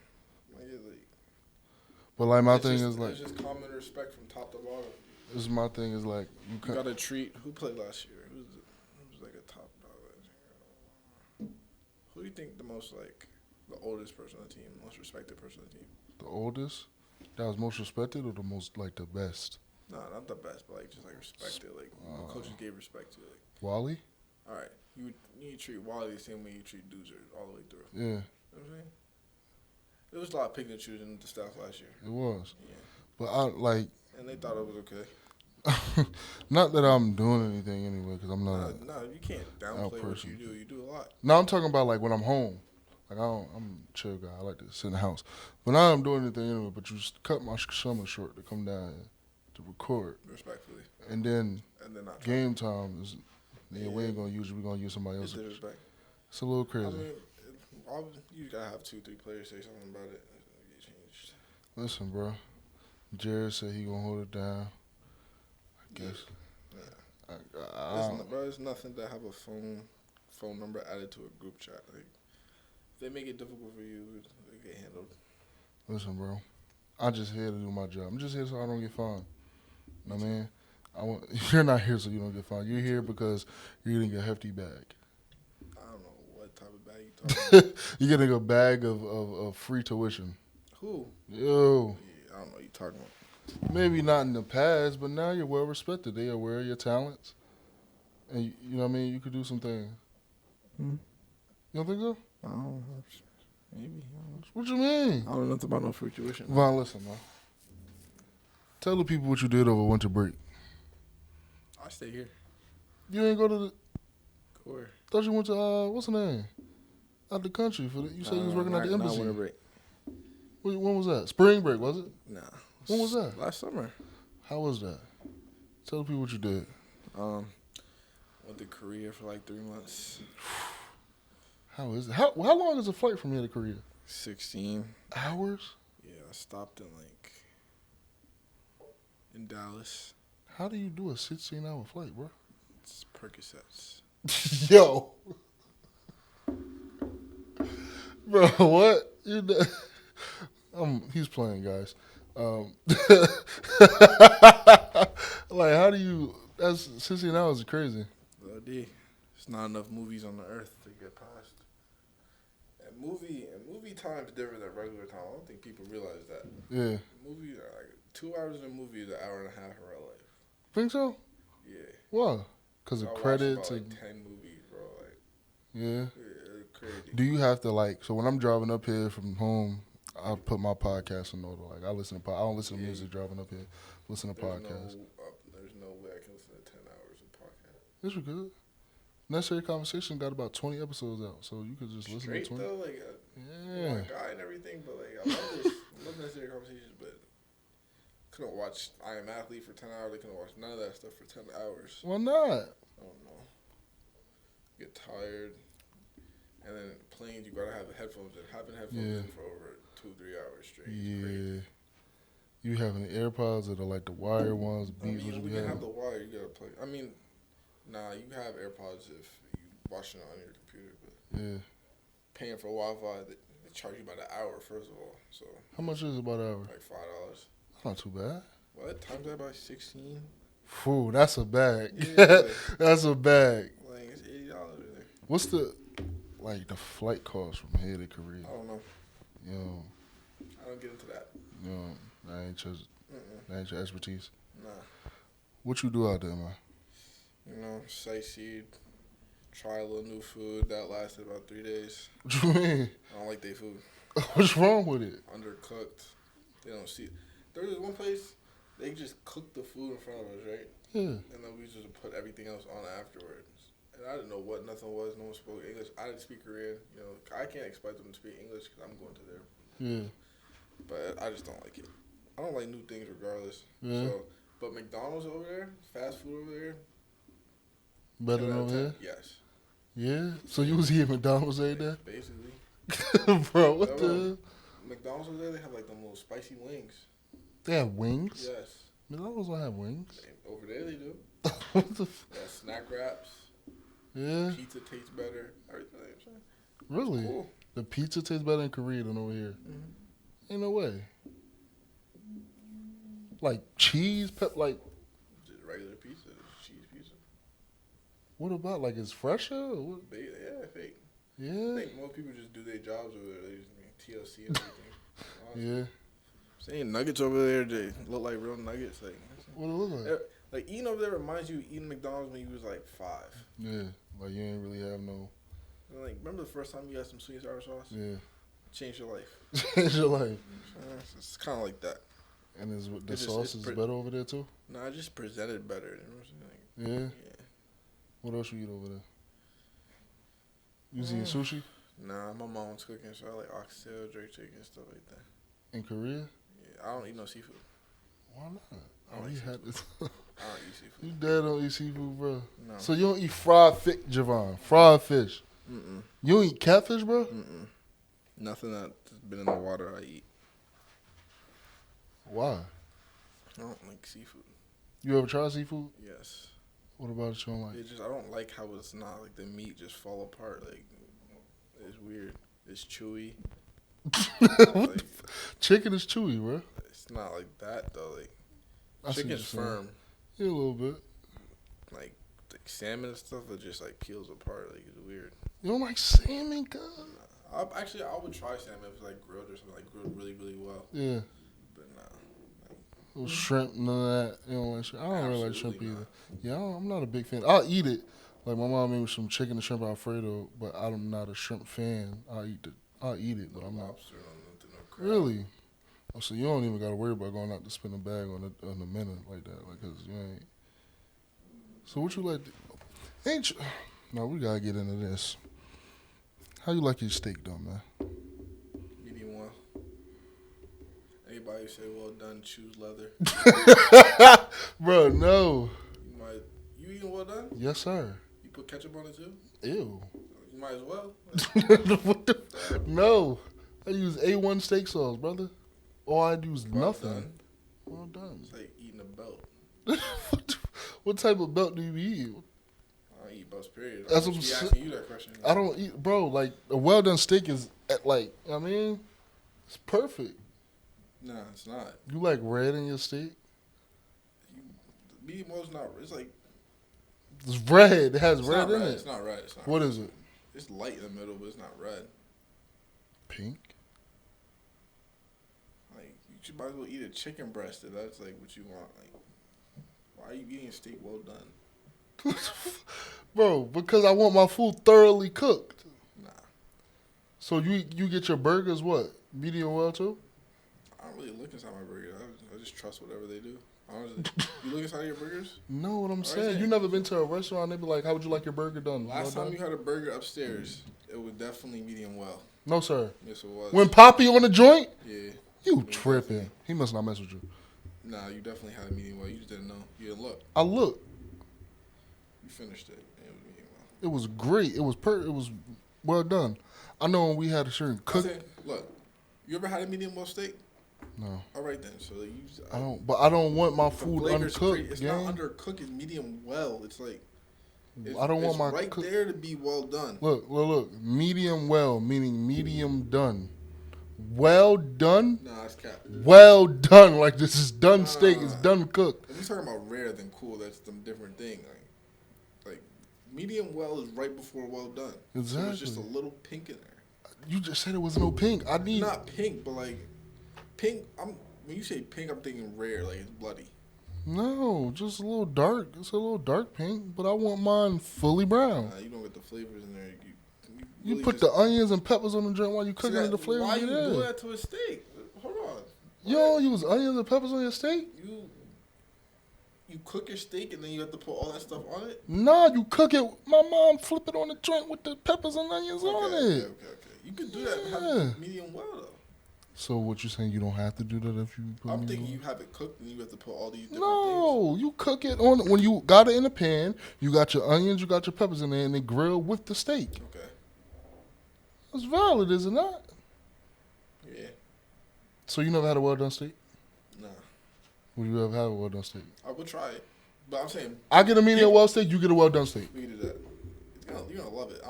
But like my it's thing just, is like it's just common respect from top to bottom. this is my thing is like You gotta treat who played last year. Who was like a top dog last year? Who do you think the most like the oldest person on the team, most respected person on the team? the oldest that was most respected or the most like the best? No, not the best, but like just like respected. Like coaches gave respect to. Like, Wally? all right, you treat Wally the same way you treat Doozer all the way through. Yeah, You know what I'm saying? There was a lot of picking and choosing with the staff last year. it was. Yeah. But I like And they thought it was okay. not that I'm doing anything anyway because I'm not. No, you can't downplay what you do. You do a lot. No, I'm talking about like when I'm home. Like I'm a chill guy. I like to sit in the house. But now I'm doing anything anyway. But you just cut my summer short to come down here to record. Respectfully. And then not game time is. Yeah, we ain't gonna use it. We're gonna use somebody It's else. disrespect. It's a little crazy. I mean, you gotta have 2-3 players say something about it. Get changed. Listen, bro. Jared said he gonna hold it down. I guess. Yeah. Bro, it's nothing to have a phone number added to a group chat. Like, if they make it difficult for you, it get handled. Listen, bro. I'm just here to do my job. I'm just here so I don't get fined. You know what I mean? You're not here so you don't get fined. You're here because you're getting a hefty bag. I don't know what type of bag you talking about. You're getting a bag of free tuition. Who? Yo. Yeah, I don't know what you talking about. Maybe not in the past, but now you're well respected. They are aware of your talents. And you know what I mean? You could do some things. Hmm? You don't think so? I don't know. Maybe. What you mean? I don't know nothing about no free tuition. Vaughn, listen, man. Tell the people what you did over winter break. I stay here. You ain't go to the... Where? Thought you went to, what's the name? Out the country. You said you was working at the embassy. Winter break. When was that? Spring break, was it? Nah. When was that? Last summer. How was that? Tell the people what you did. Went to Korea for like 3 months. How is it? How long is a flight from here to Korea? 16. Hours? Yeah, I stopped in Dallas. How do you do a 16-hour flight, bro? It's Percocets. Yo. Bro, what? He's playing, guys. Like, how do you? That's 16 hours is crazy. D. It's not enough movies on the earth to get past. And movie time is different than regular time. I don't think people realize that. Yeah. Movies are like 2 hours in a movie is an hour and a half in real life. Think so? Yeah. Why? Because of credits about, and 10 movies, bro. Like, yeah. It's crazy. Do you have to so when I'm driving up here from home, I put my podcast in order. Like I listen to I don't listen to music driving up here. Listen to podcasts. There's no way I can listen to 10 hours of podcast. Yes, you could. Necessary Conversation got about 20 episodes out, so you could just listen to 20. Though, like, yeah. My guy and everything, but like I love this. I love Necessary Conversations, but couldn't watch I Am Athlete for 10 hours. I couldn't watch none of that stuff for 10 hours. Why not? I don't know. Get tired. And then planes, you gotta have the headphones in. Having headphones in for over 2-3 hours straight. Yeah. You having the AirPods that are like the wire ones? You can have the wire. You gotta plug. I mean, nah, you have AirPods if you watching it on your computer, but paying for Wi-Fi, they charge you by the hour first of all. So how much is it by the hour? Like $5. That's not too bad. What? Times that by 16? Phew, that's a bag. Yeah, that's a bag. Like it's $80 there. What's the flight cost from here to Korea? I don't know. Yo, I don't get into that. Yo, that ain't your expertise. Nah. What you do out there, man? You know, sightseed, try a little new food. That lasted about 3 days. What you mean? I don't like their food. What's wrong with it? Undercooked. They don't see. There was one place, they just cooked the food in front of us, right? Yeah. And then we just put everything else on afterwards. And I didn't know what nothing was. No one spoke English. I didn't speak Korean. You know, I can't expect them to speak English because I'm going to there. Yeah. But I just don't like it. I don't like new things regardless. Yeah. So, but McDonald's over there, fast food over there. Better than over here? Yes. Yeah? So you was eating McDonald's every day? Basically. Bro, what the? McDonald's over there, they have like them little spicy wings. They have wings? Yes. McDonald's don't have wings. Over there they do. What the snack wraps. Yeah. Pizza tastes better. Everything. Really? Cool. The pizza tastes better in Korea than over here. Mm-hmm. Ain't no way. Like cheese, like just regular pizza, cheese pizza. What about it's fresher? Or what? Yeah, fake. Yeah. I think most people just do their jobs over there. They just TLC and everything. Yeah. Saying nuggets over there, they look like real nuggets. Like what it look like? Like eating over there reminds you of eating McDonald's when you was like 5. Yeah, like you ain't really have no. Like remember the first time you had some sweet and sour sauce? Yeah. Changed your life. Changed your life. It's kind of like that. And the sauce is better over there too? No, I just presented better. You know what I'm saying? Yeah. What else you eat over there? You eating sushi? Nah, my mom was cooking, so I like oxtail, jerk chicken, stuff like that. In Korea? Yeah, I don't eat no seafood. Why not? I don't eat seafood. You dad don't eat seafood, bro? No. So you don't eat fried fish, Jahvon? Fried fish? Mm-mm. You don't eat catfish, bro? Mm-mm. Nothing that's been in the water I eat. Why? I don't like seafood. You ever tried seafood? Yes. What about it you don't like? I don't like how it's not like the meat just fall apart. Like it's weird. It's chewy. Like, chicken is chewy, bro. It's not like that though. Like I chicken's firm. Yeah, a little bit. Like salmon and stuff, it just like peels apart. Like it's weird. You don't like salmon, God? I would try salmon if it's like grilled or something, like grilled really, really well. Yeah. But nah. Little shrimp, none of that. You don't like shrimp? I don't really like shrimp Absolutely either. Yeah, I'm not a big fan. I'll eat it. Like my mom made me some chicken and shrimp Alfredo, but I'm not a shrimp fan. I'll eat it, but I'm not. Lobster, no crab. Really? Oh, so you don't even got to worry about going out to spend a bag on a minute like that, like, cause you ain't. So what you like? Ain't you? No, we gotta get into this. How you like your steak, though, man? Medium well. Anybody say well done, choose leather. Bro, no. You eating well done? Yes, sir. You put ketchup on it too? Ew. You might as well. No. I use A1 steak sauce, brother. Or I use nothing. Done. Well done. It's like eating a belt. What type of belt do you eat? eat butts, period. That's I what I'm should be saying. asking you that question. I don't eat, bro. Like a well done steak is like, I mean, it's perfect. Nah, it's not. You like red in your steak? Medium well's not. It's like It's red. It has it's red not in red. it. It's not red. It's not. What red. is it? It's light in the middle, but it's not red. Pink. Like you might as well eat a chicken breast if that's like what you want. Like, why are you eating a steak well done? Bro, because I want my food thoroughly cooked. Nah, So you get your burgers what? Medium well too? I don't really look inside my burger. I just trust whatever they do. Honestly, you look inside of your burgers. No, what I'm saying. saying. You never been to a restaurant and they be like, how would you like your burger done? Last Well time done? you had a burger upstairs, it was definitely medium well. No, sir. Yes, it was. When Poppy on the joint? Yeah. You tripping. He must not mess with you. Nah, you definitely had a medium well. You just didn't know. You didn't look. I look. You finished it. It was medium well. It was great. It was well done. I know when we had a certain cook. Look, you ever had a medium well steak? No, All right then. So like, you. I don't. But I don't want my The food flavor's uncooked. It's gang. not undercooked. It's medium well. It's like. I don't want it's my right cook- there to be well done. Look. Medium well meaning medium done. Well done. Nah, it's cap. Well done. Like this is done steak. It's Nah. done cooked. If we talking about rare than cool, that's some different thing. Like medium well is right before well done. So there's just a Exactly. little pink in there. You just said it was no pink. I need. Not pink, but like pink. When you say pink, I'm thinking rare, like it's bloody. No, just a little dark. It's a little dark pink, but I want mine fully brown. You don't get the flavors in there. You really put just- the onions and peppers on the joint while you See cooking that- it. The flavor Why be you there. do that to a steak? Hold on. You don't use onions and peppers on your steak? You cook your steak and then you have to put all that stuff on it. Nah, you cook it. My mom flip it on the joint with the peppers and onions on it. Okay. You could do that and have Yeah. it medium well though. So what you saying? You don't have to do that if you put I'm medium thinking well? you have it cooked and you have to put all these different things. No, you cook it on when you got it in the pan. You got your onions, you got your peppers in there, and they grill with the steak. Okay. That's valid, is it not? Yeah. So you never had a well done steak? Nah. Would you ever have a well done steak? I would try it, but I'm saying I get a medium well steak. You get a well done steak. we can do that. You're gonna love it.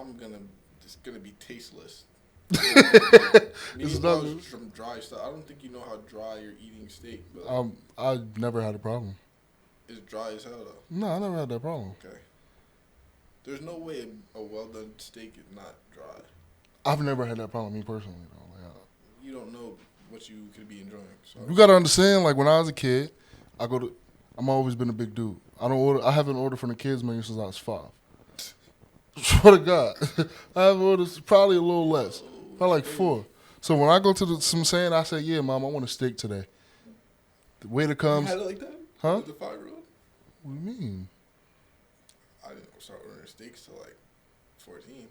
It's gonna be tasteless. Medium well is from dry stuff. I don't think you know how dry you're eating steak, but I never had a problem. it's dry as hell though. No, I never had that problem. Okay. There's no way a well done steak is not dry. I've never had that problem, me personally. Though. Like, You don't know what you could be enjoying. So you gotta understand, like when I was a kid, I'm always been a big dude. I haven't ordered from the kids menu since I was 5. Swear to God, I have ordered probably a little less, probably like 4. So when I go to some saying, I say, "Yeah, Mom, I want a steak today." The waiter you comes, had it like that? huh? With the 5-year-old? What do you mean? I didn't start ordering steaks till like 14.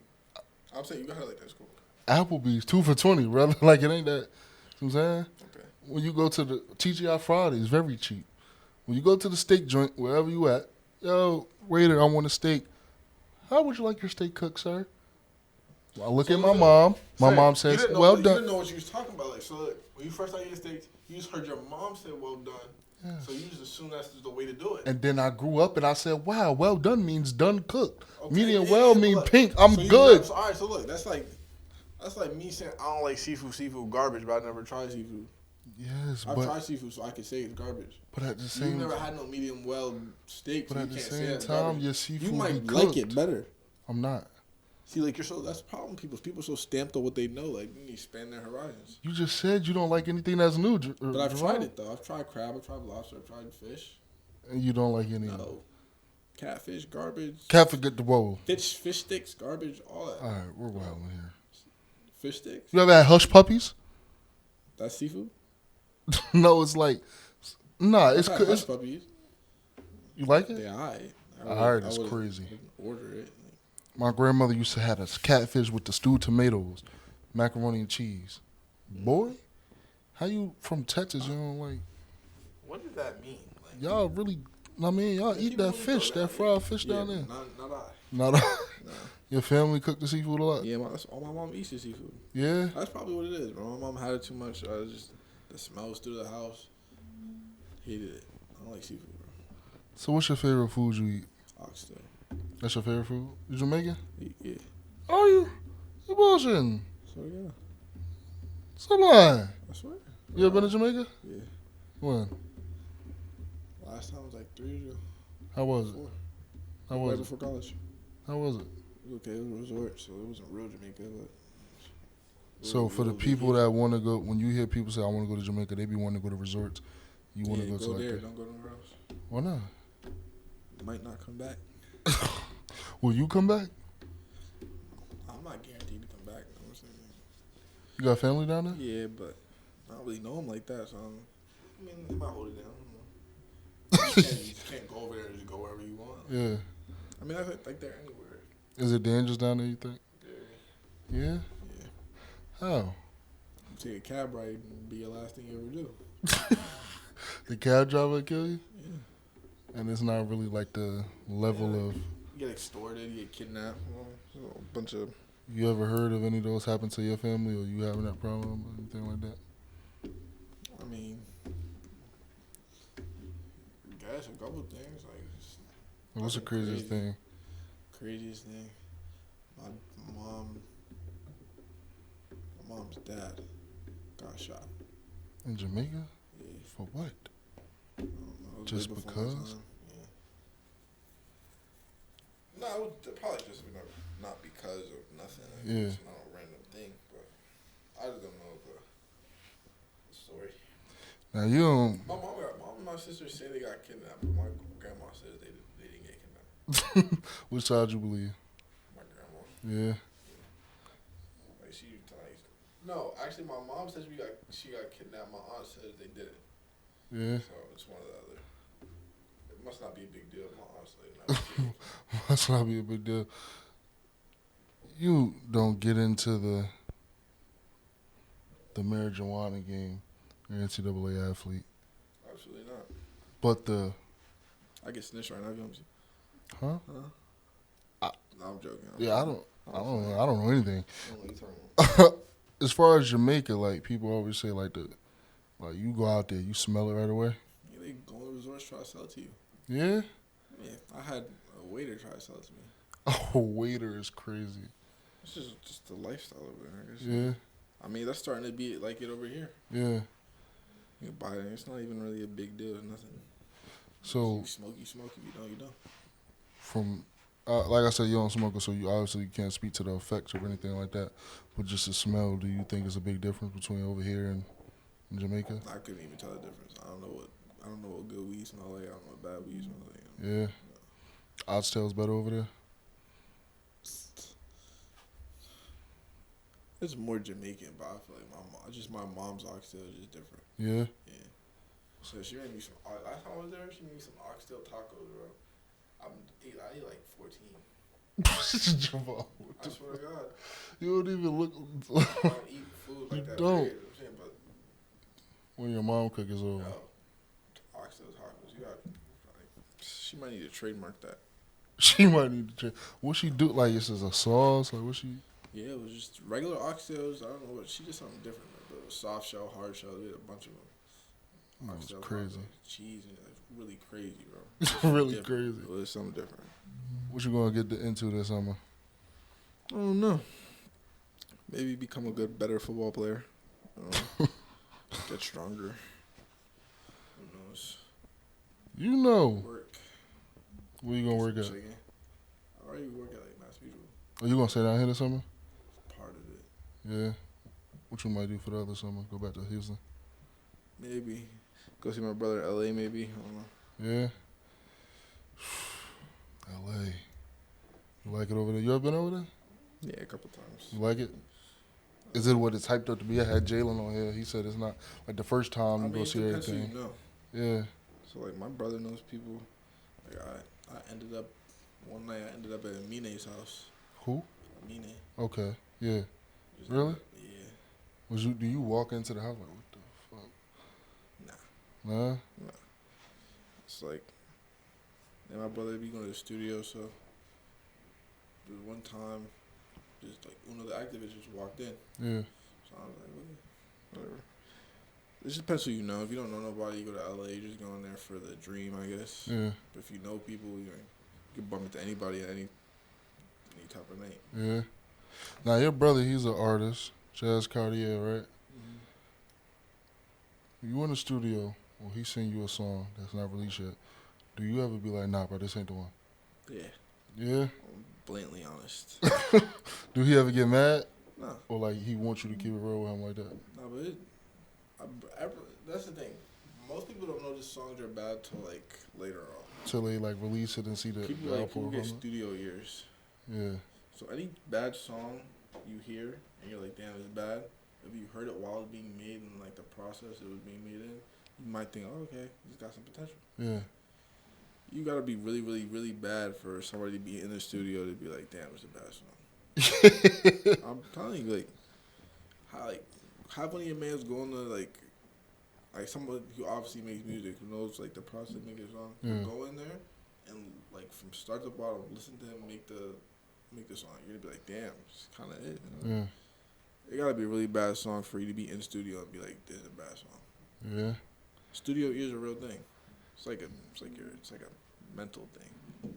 I'm saying you got it like that. It's cool. Applebee's 2 for $20, brother. Like it ain't that. You know what I'm saying? Okay. When you go to the TGI Fridays, very cheap. When you go to the steak joint, wherever you at, yo, waiter, I want a steak. How would you like your steak cooked, sir? I look at my mom. My mom says, well You done. didn't know what you was talking about. Like, so look, when you first started eating steaks, you just heard your mom say well done. Yes. So you just assume that's just the way to do it. And then I grew up and I said, wow, well done means done cooked. Okay, Medium yeah, well but mean look, pink. I'm so you good. never- all right, so look, that's like me saying I don't like seafood. Seafood garbage, but I never tried seafood. Yes, I've tried seafood, so I can say it's garbage. but at the You same never had no medium well steak, but so at you the can't say same that's time, garbage. your seafood You might be like cooked. it better. I'm not. See, like that's the problem. People so stamped on what they know. Like you need to expand their horizons. You just said you don't like anything that's new. But I've tried it though. I've tried crab. I've tried lobster. I've tried fish. And you don't like any. No, catfish, garbage. Can't forget the bowl. Fish sticks, garbage, all that. All right, we're wild in here. Fish sticks. You ever had hush puppies? That's seafood. No, it's like, nah, I've it's had good. hush puppies. You like it? They alright. I heard it's wouldn't- crazy. wouldn't order it. My grandmother used to have a catfish with the stewed tomatoes, macaroni and cheese. Boy, how you from Texas? You don't like What does that mean? Like, y'all really? I mean, y'all eat that fish, that fried fish yeah, down there. Not I. Not Nah. your family cook the seafood a lot. Yeah, that's all my mom eats is seafood. Yeah. That's probably what it is, bro. My mom had it too much. Just the smells through the house. Hated it. I don't like seafood, bro. So what's your favorite food you eat? Oxtail. That's your favorite food? You Jamaican? Yeah. Are you? You bullshitting. So yeah, Stop lying. I swear. You ever been to Jamaica? Yeah. When? Last time was like 3 years ago. How was it? 4. How Right was it? before college. How was it? It was okay. It was a resort, so it wasn't real Jamaica, but. So for the people that want to go, when you hear people say I want to go to Jamaica, they be wanting to go to resorts. You want to go to go like there. that? Don't go nowhere else. Why not? Might not come back. Will you come back? I'm not guaranteed to come back. You know what I'm saying? You got family down there? Yeah, but I don't really know him like that, so I mean, he might hold it down. I don't know. You just can't go over there and just go wherever you want. Yeah. I mean, I think they're anywhere. Is it dangerous down there, you think? Yeah. Yeah? Yeah. How? Take a cab ride and be your last thing you ever do. The cab driver kill you? Yeah. And it's not really like the level of... You get extorted, you get kidnapped. A bunch of... You ever heard of any of those happen to your family or you having that problem or anything like that? I mean... I guess a couple things. What's the craziest thing? Craziest thing? My mom's dad got shot. In Jamaica? Yeah. For what? I don't know. It was Just way before my because? time. Yeah. No, it was probably just not because of nothing. Yeah. It's not a random thing, but I just don't know the story. Now you don't... My mom and my sister say they got kidnapped, but my grandma says they didn't get kidnapped. Which side you believe? My grandma. Yeah. No, actually, my mom says she got kidnapped. My aunt says they didn't. Yeah. So it's one or the other. It must not be a big deal. My aunt's like, Must not be a big deal. You don't get into the marijuana game. You're an NCAA athlete. absolutely not. But the... I get snitched right now. You know what I'm saying? Huh? No, I'm joking. Yeah, I don't know anything. I don't know what you're talking about. As far as Jamaica, like people always say, like you go out there, you smell it right away. Yeah, they go to resorts try to sell it to you. Yeah. Yeah, I had a waiter try to sell it to me. Oh, waiter is crazy. It's just the lifestyle over there, I guess. Yeah. I mean, that's starting to be like it over here. Yeah. You can buy it. It's not even really a big deal. Nothing. So you smoke. If you don't, you don't. from like I said, you don't smoke, so you obviously can't speak to the effects or anything like that. But just the smell, do you think is a big difference between over here and in Jamaica? I couldn't even tell the difference. I don't know what good weed smell like. I don't know what bad weed smell like. Yeah. Oxtail's better over there. It's more Jamaican, but I feel like my mom's oxtail is just different. Yeah. Yeah. So she made me some. Last time I was there, she made me some oxtail tacos, bro. I ate like 14. Jahvon, I swear to God. you don't even look. I don't eat food like You that. don't. Period, you know what I'm saying? But When your mom cook is over. no, oxtail tacos. You got. She might need to trademark that. She might need to check. What she do? Like, this is a sauce? Like, what she... Yeah, it was just regular oxtails. I don't know what she did something different. But it was soft shell, hard shell. We had a bunch of them. That was Oxtails, crazy. cheese, and it's really crazy, bro. It's really Different. crazy. It was something different. What you gonna get into this summer? I don't know. Maybe become a better football player. Get stronger. Who knows? You know. Work. Where you gonna work at? Chicken. I already work at like Mass Mutual. Are you gonna stay down here this summer? Part of it. Yeah. What you might do for the other summer? Go back to Houston? Maybe. Go see my brother in LA maybe. I don't know. Yeah. LA. You like it over there? You ever been over there? Yeah, a couple times. You like it? Is it what it's hyped up to be? I had Jalen on here. He said it's not like the first time you go see it depends who everything. you know. Yeah. So like my brother knows people. Like I ended up one night. I ended up at Amine's house. Who? Amine. Okay. Yeah. Just Really? Yeah. Was you? Do you walk into the house like what the fuck? Nah. Nah. It's like, and my brother be going to the studio. So there was one time, just like one of the activists just walked in. Yeah. So I was like, whatever. It just depends who you know. If you don't know nobody, you go to LA. You're just going there for the dream, I guess. Yeah. But if you know people, you You can bump into anybody at any type of night. Yeah. Now your brother, he's an artist, Jazz Cartier, right? You in the studio, well, he sing you a song that's not released yet. Do you ever be like, nah, bro, this ain't the one? Yeah. Yeah? I'm blatantly honest. Do he ever get mad? No. Or like he wants you to keep it real with him like that? No, but that's the thing. Most people don't know the songs are bad till like later on. Till they like release it and see the People output get from it? studio ears. Yeah. So any bad song you hear and you're like, damn, it's bad. If you heard it while it was being made and like the process it was being made in, you might think, oh, okay, it's got some potential. Yeah. You gotta be really, really, really bad for somebody to be in the studio to be like, damn, it's a bad song. I'm telling you, how many of your mans going to like someone who obviously makes music, who knows like the process of making a song, go in there and like from start to bottom, listen to him make the song. You're gonna be like, damn, it's kind of it. You know? Yeah. It gotta be a really bad song for you to be in studio and be like, this is a bad song. Yeah. Studio ears a real thing. It's like a mental thing.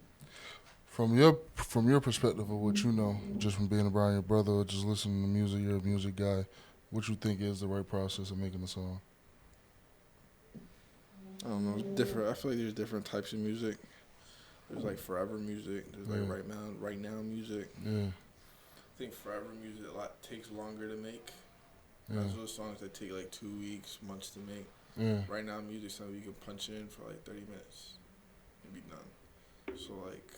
From your perspective of what you know, just from being around your brother or just listening to music, you're a music guy, what you think is the right process of making a song? I don't know. It's different. I feel like there's different types of music. There's like forever music. There's like right now music. Yeah. I think forever music takes longer to make. Yeah. There's those songs that take like 2 weeks, months to make. Yeah. Right now music, something you can punch in for like 30 minutes and be done. So like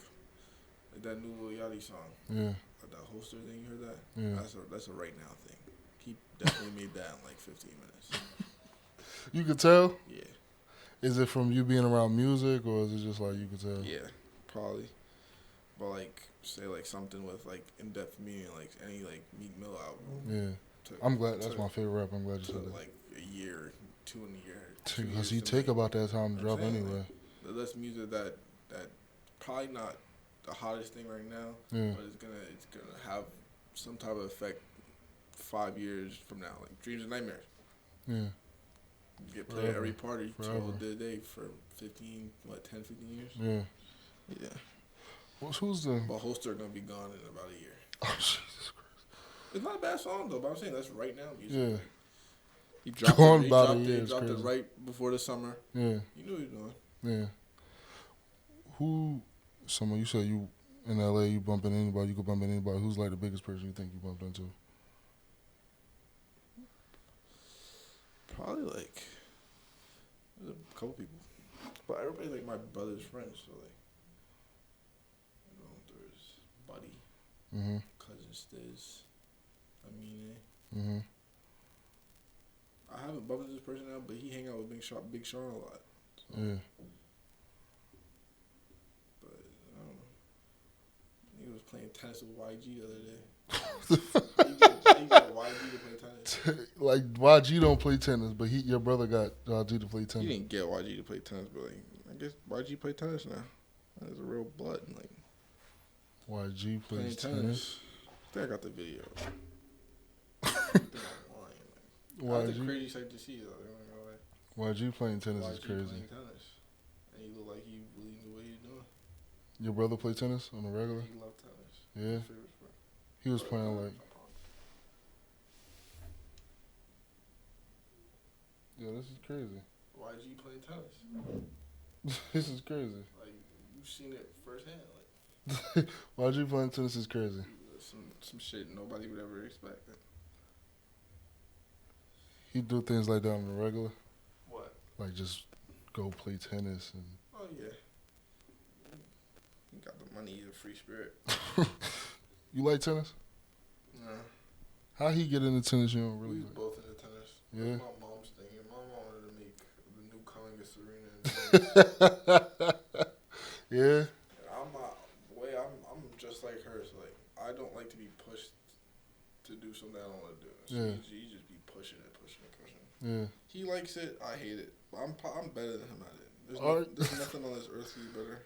that new Lil Yachty song. Yeah. That holster thing, you heard that? Yeah. That's a right now thing. He definitely made that in like 15 minutes. You could tell? Yeah. Is it from you being around music or is it just like you could tell? Yeah, probably. But like say like something with like in-depth meaning, like any like Meek Mill album. Yeah. I'm glad that's my favorite rap. I'm glad you said that. Like a year, 2 in a year. Because he take about that time to drop anyway. Like, that's music that probably not the hottest thing right now, but it's gonna have some type of effect 5 years from now, like Dreams and Nightmares. Yeah. You get played at every party till the day for 10, 15 years. Yeah. Yeah. Who's the? But Holster gonna be gone in about a year. Oh, Jesus Christ. It's not a bad song though, but I'm saying that's right now music. Yeah. Like, he dropped it right before the summer. Yeah. You knew what he was doing. Yeah. Someone you said you in LA, you bumping anybody, you could bump into anybody. Who's like the biggest person you think you bumped into? Probably like there's a couple people, but everybody's like my brother's friends. So like, there's Buddy, cousin Stiz, Amine. I haven't bumped into this person now, but he hang out with Big Sean a lot. So. Yeah. But I don't know. He was playing tennis with YG the other day. he got YG to play tennis. Like YG don't play tennis, but your brother got YG to play tennis. He didn't get YG to play tennis, but like I guess YG play tennis now. That's a real blood. Like YG plays tennis. I think I got the video. I think I'm lying. That's a crazy sight to see though. YG playing tennis YG is crazy. Playing tennis. And he looked like he really knew what he was doing. Your brother play tennis on the regular? He loved tennis. Yeah. He was playing like. Yeah, this is crazy. YG playing tennis. This is crazy. Like you've seen it firsthand. Like YG playing tennis is crazy. Some shit nobody would ever expect. He do things like that on the regular. What? Like just go play tennis and. Oh yeah. He got the money. He's a free spirit. You like tennis? Nah. How he get into tennis? You don't really. We was both into tennis. Yeah. My mom's thing. My mom wanted to make the new Conga Serena. Yeah. I'm just like her. So like, I don't like to be pushed to do something I don't want to do. So Yeah. he just be pushing it. Yeah. He likes it. I hate it. But I'm better than him at it. There's nothing on this earth he's better.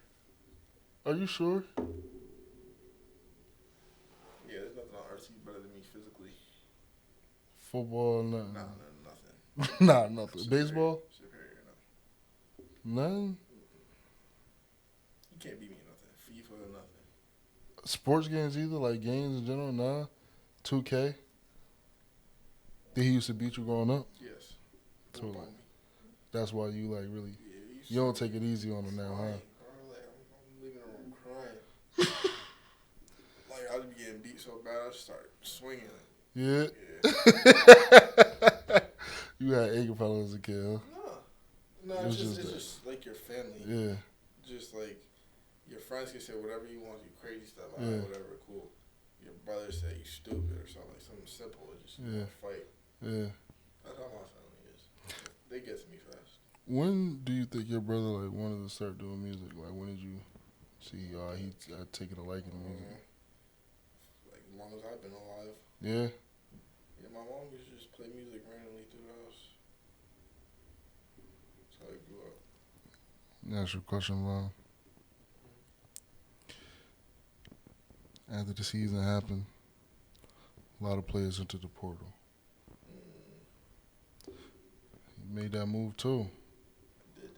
Are you sure? Yeah, there's nothing on earth he's better than me physically. Football, nothing. Nothing. Nah, nothing. Superior. Baseball? Superior, no. Nothing? You can't beat me in nothing. FIFA, Sports games either, like games in general, nah. 2K. Did he used to beat you growing up? Yes. So Whoop like, on me. that's why you like really Yeah, he used you to don't take it easy on him now, huh? crying, bro. Like, I'm leaving the room crying. Like, I'd be getting beat so bad, I'd start swinging. Yeah. Yeah. You had anger problems as a kid, huh? No, It it's was just just it's that. just like your family. Yeah. Just like your friends can say whatever you want, you crazy stuff, Yeah. whatever, cool. Your brother say you stupid or something, like something simple, or just Yeah. fight. Yeah. That's how my family is. They get to me fast. When do you think your brother like wanted to start doing music? Like when did you see he taking a liking to music? Like as long as I've been alive. Yeah. Yeah, my mom used to just play music randomly through the house. That's how I grew up. That's your question, Ron. After the season happened, a lot of players entered the portal. You made that move too. I did.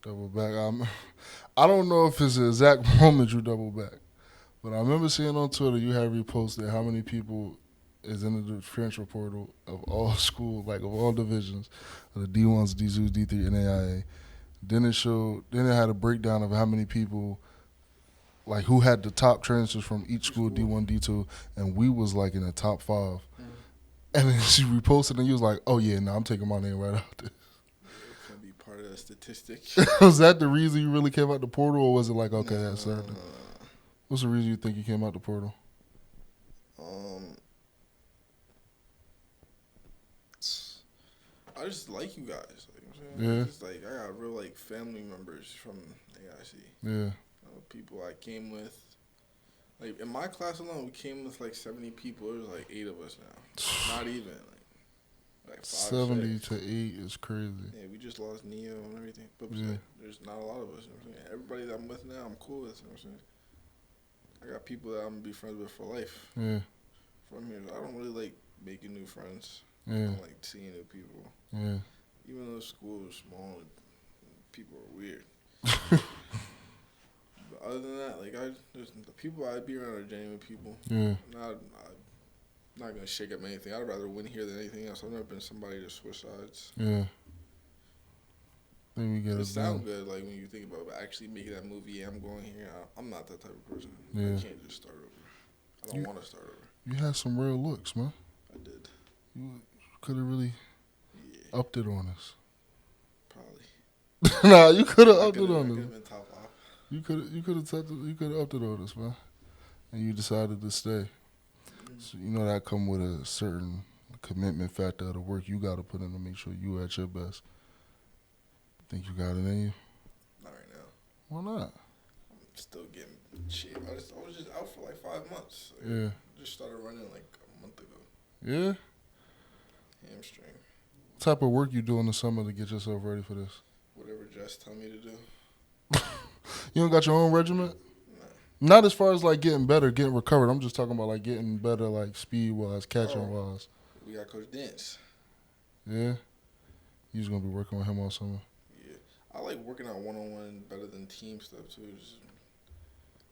Double back. I don't know if it's the exact moment you double back, but I remember seeing on Twitter you had reposted how many people is in the transfer portal of all schools, like of all divisions, of the D1s, D2s, D3, and AIA. Then it had a breakdown of how many people, like who had the top transfers from each school, D1, D2, and we was like in the top 5. Mm. And then she reposted and you was like, oh yeah, no, I'm taking my name right out there. It can be part of the statistic. Was that the reason you really came out the portal, or was it like, okay, No, that's certain? What's the reason you think you came out the portal? I just like you guys. Like, Yeah. Just like I got real like family members from AIC. Yeah. People I came with. Like in my class alone, we came with like 70 people. There's like 8 of us now. Not even like 5, 70 6. to 8 is crazy. Yeah, we just lost Neo and everything. But Yeah. there's not a lot of us. You know what I'm saying? Everybody that I'm with now, I'm cool with. You know what I'm saying? I got people that I'm gonna be friends with for life. Yeah. From here, I don't really like making new friends. I Yeah. don't like seeing new people. Yeah. Even though the school is small, people are weird. But other than that, like there's the people I be around are genuine people. Yeah. I'm not gonna shake up anything. I'd rather win here than anything else. I've never been somebody to switch sides. Yeah. Then we get It it sounds done. good, like when you think about actually making that movie. Yeah, I'm going here. I'm not that type of person. Yeah. I can't just start over. I don't want to start over. You had some real looks, man. I did. You could have really Yeah, upped it on us. probably. Nah, you could have I upped it could on have us. been top 5. You could have upped it on us, man. And you decided to stay. So you know that come with a certain commitment factor of the work you got to put in to make sure you at your best. Think you got it in you? Not right now. Why not? I'm still getting shit. I was just out for like 5 months. Like, Yeah. Just started running like a month ago. Yeah? Hamstring. What type of work you do in the summer to get yourself ready for this? Whatever Jess tell me to do. You don't got your own regiment? Nah. Not as far as like getting better, getting recovered. I'm just talking about like getting better, like speed wise, catching wise. We got Coach Dance. Yeah. You just gonna be working with him all summer. Yeah. I like working out one-on-one better than team stuff too.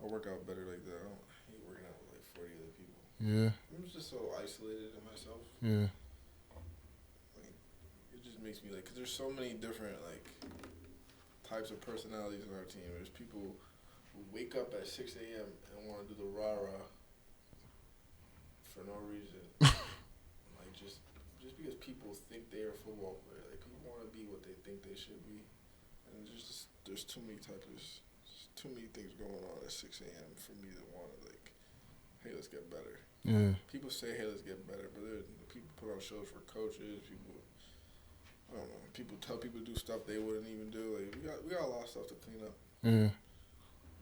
I work out better like that. I don't hate working out with like 40 other people. Yeah. I'm just so isolated in myself. Yeah. Like, it just makes me like, cause there's so many different like types of personalities in our team. There's people who wake up at 6 a.m. and want to do the rah-rah for no reason. Like just because people think they're a football player. Like people want to be what they think they should be. And there's too many too many things going on at 6 a.m. for me to want to like, hey, let's get better. Yeah. People say, hey, let's get better, but people put on shows for coaches. People, I don't know. People tell people to do stuff they wouldn't even do. Like we got a lot of stuff to clean up. Yeah.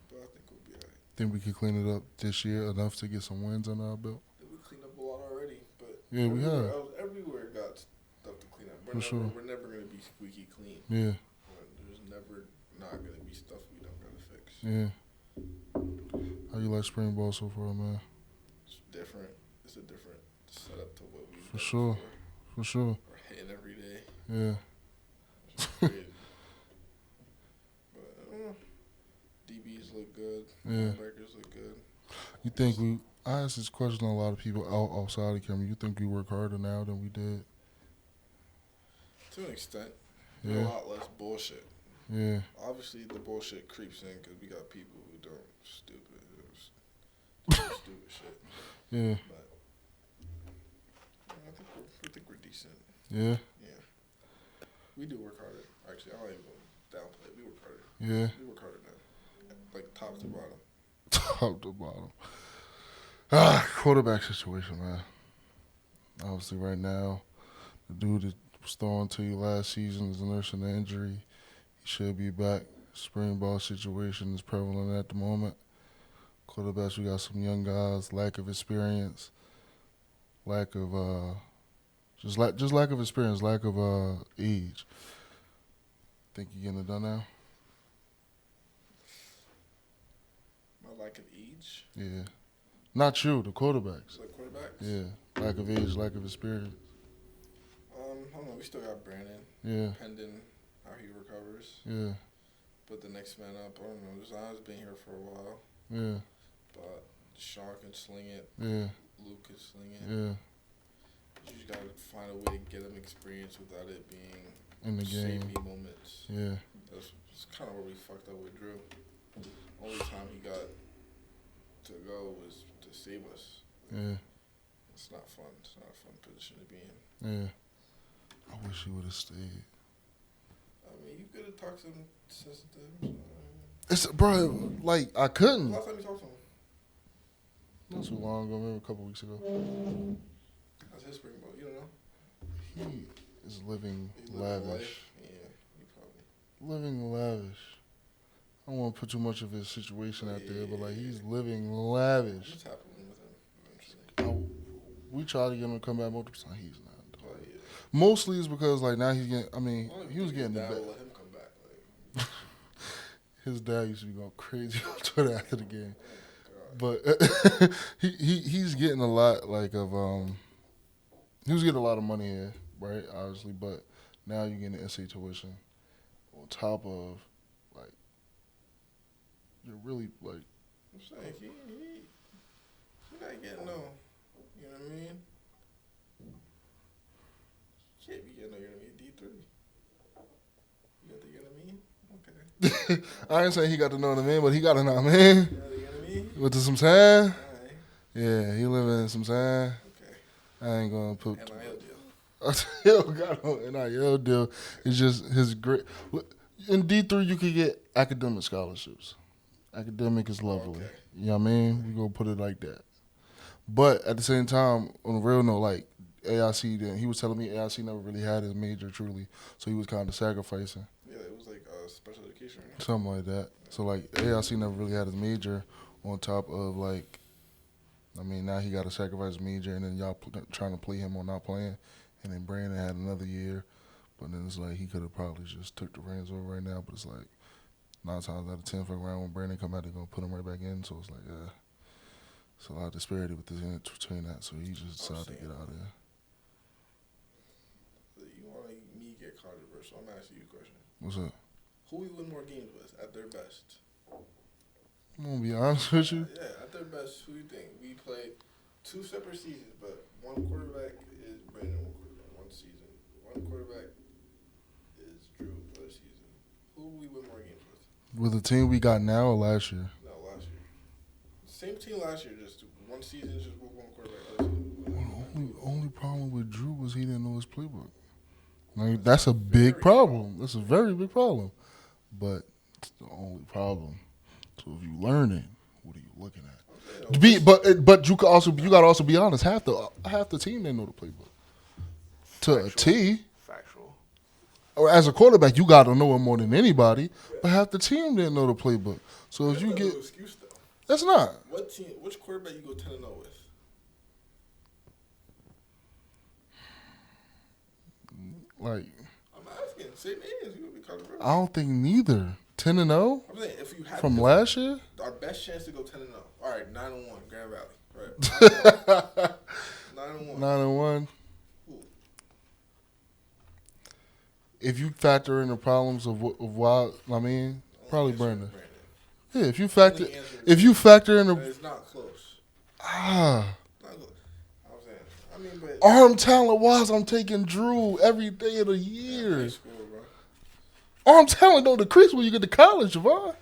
But I think we'll be alright. Think we could clean it up this year enough to get some wins under our belt? We cleaned up a lot already, but Yeah, we have. Everywhere got stuff to clean up. For We're never gonna be squeaky clean. Yeah. There's never not gonna be stuff we don't gotta fix. Yeah. How you like spring ball so far, man? It's different. It's a different setup to what we. For sure. For sure. We're hitting every day. Yeah. It's crazy. But I don't know. DBs look good. Yeah. Linebackers look good. You think we? I asked this question to a lot of people outside the camera. You think we work harder now than we did? To an extent. Yeah. A lot less bullshit. Yeah. Obviously, the bullshit creeps in because we got people who don't stupid shit. Yeah. But I think we're decent. Yeah. Yeah. We do work harder. Actually, I don't even downplay it. We work harder. Yeah. We work harder now. Like top to bottom. Top to bottom. Quarterback situation, man. Obviously, right now, the dude that was throwing to you last season is nursing an injury. He should be back. Spring ball situation is prevalent at the moment. Quarterbacks, we got some young guys, lack of experience, lack of just lack of experience, lack of age. Think you getting it done now? My lack of age. Yeah. Not you, the quarterbacks. Like quarterbacks. Yeah. Lack of age, lack of experience. I don't know. We still got Brandon. Yeah. Pending how he recovers. Yeah. But the next man up, I don't know. Zion's been here for a while. Yeah. But Sean can sling it. Yeah. Luke can sling it. Yeah. You just gotta find a way to get him experience without it being In the game. save me moments. Yeah. That's kind of where we fucked up with Drew. Only time he got to go was to save us. Yeah. It's not fun. It's not a fun position to be in. Yeah. I wish he would have stayed. I mean, you could have talked to him since then. It's bro, like I couldn't. Last time you talked to him? Not too long ago, maybe a couple weeks ago. How's his spring ball? You don't know? He is living He living lavish. life? Yeah, you probably. Living lavish. I don't want to put too much of his situation out there, but like Yeah. he's living lavish. What's happening with him eventually? We try to get him to come back multiple times. He's not. Oh, yeah. Mostly it's because like now he's getting. I mean, I don't he was think his getting the dad best. will let him come back. Like, His dad used to be going crazy on Twitter after the game, God. but he's getting a lot like of he was getting a lot of money here, right? Obviously, but now you're getting the NCAA tuition on top of like you're really like I'm saying he not getting no. You know what I mean? Can't be getting no. You're gonna be a D3. You got the you know what I mean? Okay. I ain't saying he got to know what I mean, but he got to know what I mean. You got the you know what I mean? With the some sand, Alright. yeah, he living in some sand. Okay. I ain't gonna put. NIL deal. Yo, got no NIL deal. It's just his great. In D3, you could get academic scholarships. Academic is lovely. Okay. You know what I mean? We gonna put it like that. But at the same time, on a real note, like AIC, he was telling me AIC never really had his major truly, so he was kind of sacrificing. Yeah, it was like special education. Right? Something like that. So like AIC never really had his major on top of like, I mean now he got to sacrifice his major and then y'all trying to play him on not playing, and then Brandon had another year, but then it's like he could have probably just took the reins over right now, but it's like 9 times out of 10 for round when Brandon come out they're gonna put him right back in, so it's like it's a lot of disparity between that, so he just decided to get out of there. You want me to get controversial? I'm asking you a question. What's up? Who we win more games with at their best? I'm gonna be honest with you. Yeah, at their best, who do you think? We played 2 separate seasons, but one quarterback is Brandon, one season. One quarterback is Drew for the season. Who do we win more games with? With the team we got now or last year? No, last year. Same team last year, just one season, just with one quarterback. Other season. Only problem with Drew was he didn't know his playbook. Like, that's a big problem. That's a very big problem. But it's the only problem. So if you learn it, what are you looking at? But you gotta also be honest. Half the team didn't know the playbook to a T. Factual. Or as a quarterback, you gotta know it more than anybody. But half the team didn't know the playbook. So if you That's get, no excuse though. that's not. What team? Which quarterback you go 10-0 with? Like, I'm asking. Say names. You would be controversial. I don't think neither. 10-0 I'm saying if you had from last year. our best chance to go 10-0. All right, 9-1, Grand Valley. Right. 9-1. 9-1. Who? If you factor in the problems of why, I mean, probably Yes, Brandon. Yeah, if you Only answer is factor in that the it's not close. ah Not close. I'm saying. I mean, but arm talent wise, I'm taking Drew every day of the yeah, year. high school, bro. Arm talent don't decrease when you get to college, Jahvon.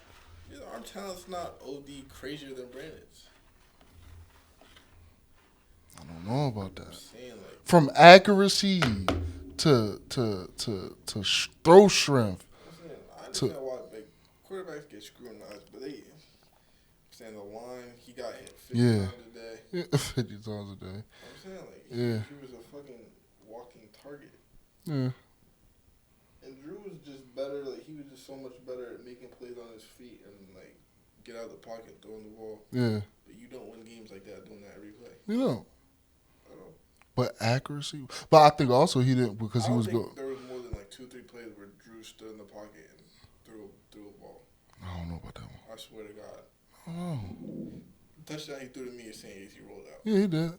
Yeah, our talent's not OD crazier than Brandon's. I don't know about I'm that. saying like. From accuracy to throw strength I'm saying I to understand why like quarterbacks get scrutinized, but they. I'm saying the line he got hit 50 yeah, times a day. 50 times a day. I'm saying like Yeah. he was a fucking walking target. Yeah, And Drew was just better. Like he was just so much better at making plays on his feet and like get out of the pocket, throwing the ball. yeah. But you don't win games like that doing that every play. You know, I don't. but accuracy. But I think also he didn't because I he don't was think good. there was more than like 2-3 plays where Drew stood in the pocket and threw a ball. I don't know about that one. I swear to God. I don't know. The touchdown he threw to me is saying he rolled out. Yeah, he did.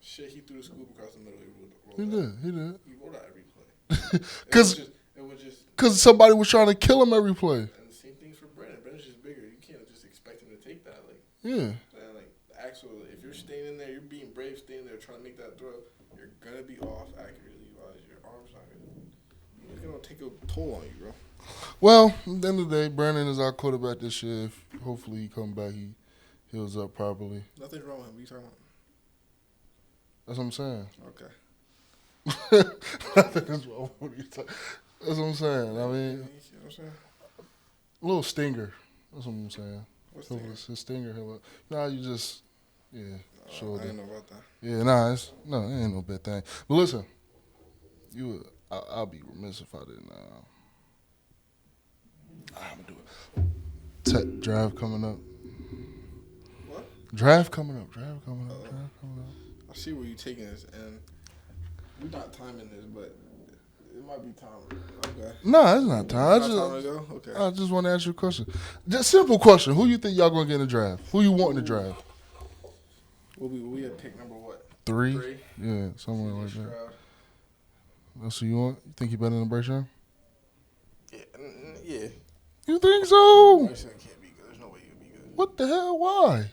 Shit, he threw the scoop across the middle. He rolled He out. did. He did. He rolled out every play. Because It was just. somebody was trying to kill him every play. And the same thing's for Brandon. Brandon's just bigger. You can't just expect him to take that. Like, Yeah. like actual. If you're staying in there, you're being brave, staying there, trying to make that throw. You're gonna be off accurately wise. Your arms not gonna. It's gonna take a toll on you, bro. Well, at the end of the day, Brandon is our quarterback this year. Hopefully he come back, he heals up properly. Nothing's wrong with him. What are you talking about? That's what I'm saying. Okay. That's what I'm saying. I mean, You know what I'm saying? a little stinger. That's what I'm saying. What's Hopefully that? his stinger. Nah, you just, yeah, sure. I didn't know about that. Yeah, nah, it ain't no bad thing. But listen, I'll be remiss if I didn't. I'm gonna do it. Draft coming up. What? Draft coming up. Draft coming up. I see where you're taking this, and we're not timing this, but it might be time. Okay. Nah, it's not time. Not time to go? Okay. I just want to ask you a question. Just simple question. Who you think y'all gonna get in the draft? Who you want in the draft? We had pick number what? 3? 3? Yeah, somewhere like that. Stroud. That's who you want? You think you better than Bryce Young? Yeah. Yeah. You think so? Bryce Young can't be good. There's no way he could be good. What the hell? Why?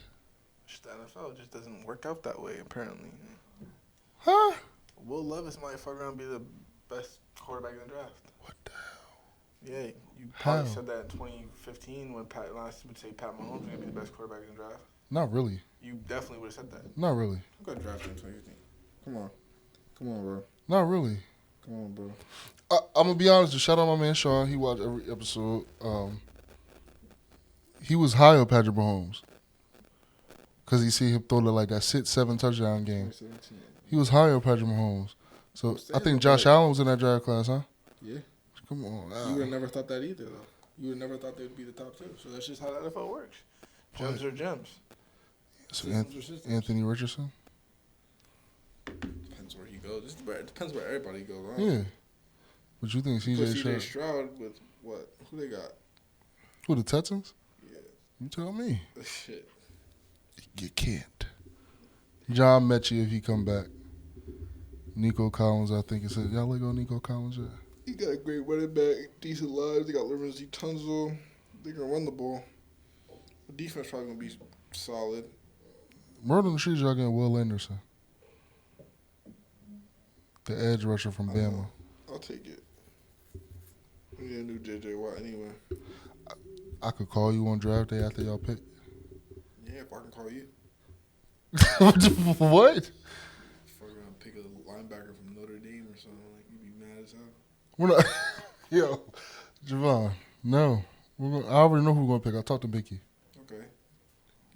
Just the NFL just doesn't work out that way, apparently. Huh? Will Levis might fuck around and be the best quarterback in the draft. What the hell? Yeah, you probably How? said that in 2015 when Pat would say Pat Mahomes was going to be the best quarterback in the draft. Not really. You definitely would have said that. Not really. Who got drafted in 2015? Come on. Come on, bro. Not really. Come on, bro. I'm gonna be honest. Shout out my man Sean. He watched every episode. He was high on Patrick Mahomes because he see him throw like that 6-7 touchdown game. 2017. He was high on Patrick Mahomes. So I'm I saying think that, Josh but- Allen was in that draft class, huh? Yeah. Come on. You would have never thought that either, though. You would have never thought they would be the top 2. So that's just how the NFL works. Gems are gems. So Systems are systems. Anthony Richardson. Depends where he goes. It depends where everybody goes. Huh? Yeah. But you think Put CJ CJ Stroud? Stroud with what? Who they got? Who, the Texans? Yeah. You tell me. Shit. You can't. John Mechie if he come back. Nico Collins, I think it said. Y'all let go Nico Collins yet? He got a great running back, decent lives. They got Lorenzo Tunzel. They're gonna run the ball. The defense probably gonna be solid. Word on the streets, y'all getting Will Anderson. The edge rusher from Bama. I'll take it. We need a new JJ Watt anyway. I could call you on draft day after y'all pick. Yeah, if I can call you. What? Fuck around, pick a linebacker from Notre Dame or something. Like you'd be mad as hell. We're not. Yo, Jahvon, no. I already know who we're going to pick. I talked to Mickey. Okay.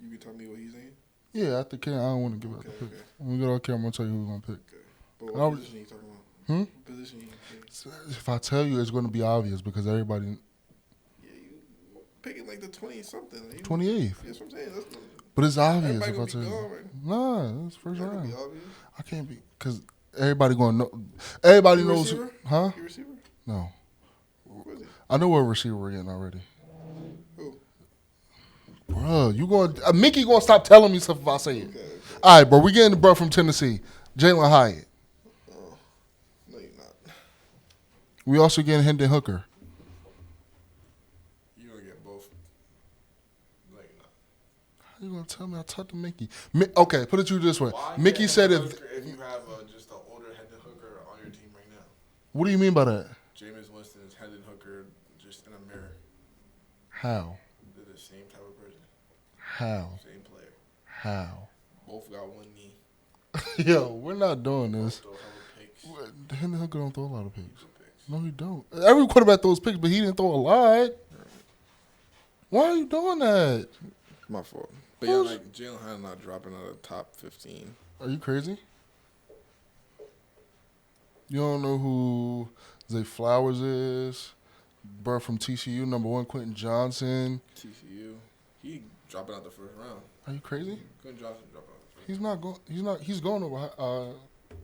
You can tell me what he's saying? Yeah, after Cam, I don't want to give out the pick. When we get on camera, I'm going to tell you who we're going to pick. Okay. But what position are you talking about? What position are you picking? If I tell you, it's going to be obvious because everybody. Yeah, you picking like the 20-something. 28th. That's what I'm saying. That's But it's obvious everybody if I gonna tell be you. gone, right? Nah, that's first That could round. be obvious. I can't be. Because everybody going to know. Everybody You knows. receiver? Huh? You receiver? No. Who is it? I know what receiver we're getting already. Who? Bruh, you going Mickey gonna stop telling me stuff if I say it. Okay. All right, bro, we getting the bro from Tennessee, Jalen Hyatt. Oh, no, you're not. We also getting Hendon Hooker. You're gonna get both. tell me I talked to Mickey. Okay, put it to you this way. Why Mickey get said Hendon if. Hooker if you have just an older Hendon Hooker on your team right now? What do you mean by that? Jameis Winston is Hendon Hooker just in a mirror. How? They're the same type of person. How? Same player. How? Both got one knee. Yo, we're not doing Both this. throw hella picks. Hendon Hooker don't throw a lot of picks. Two picks. No, he don't. Every quarterback throws picks, but he didn't throw a lot. Why are you doing that? My fault. But yeah, like Jalen Hurts not dropping out of the top 15. Are you crazy? You don't know who Zay Flowers is? Bird from TCU, number 1, Quentin Johnson. TCU. He dropping out the first round. Are you crazy? Quentin Johnson dropping out the first He's not going. He's not. He's going over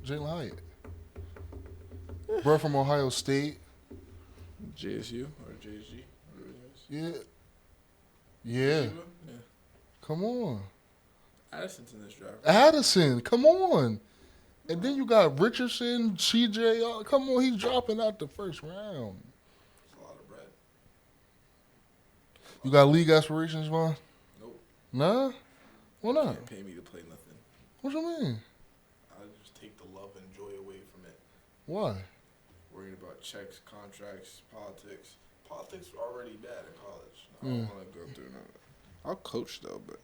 Jalen Hyatt. Bird from Ohio State. JSU or JSG. Whatever it is. Yeah. Yeah. Yeah. Come on. Addison's in this draft. Addison, come on. And then you got Richardson, CJ. Come on, he's dropping out the first round. That's a lot of bread. You got league aspirations, Vaughn? Nope. Nah? Why not? Can't pay me to play nothing. What you mean? I just take the love and joy away from it. Why? Worrying about checks, contracts, politics. Politics are already bad in college. I Mm. don't want to go through none of that. I'll coach though, but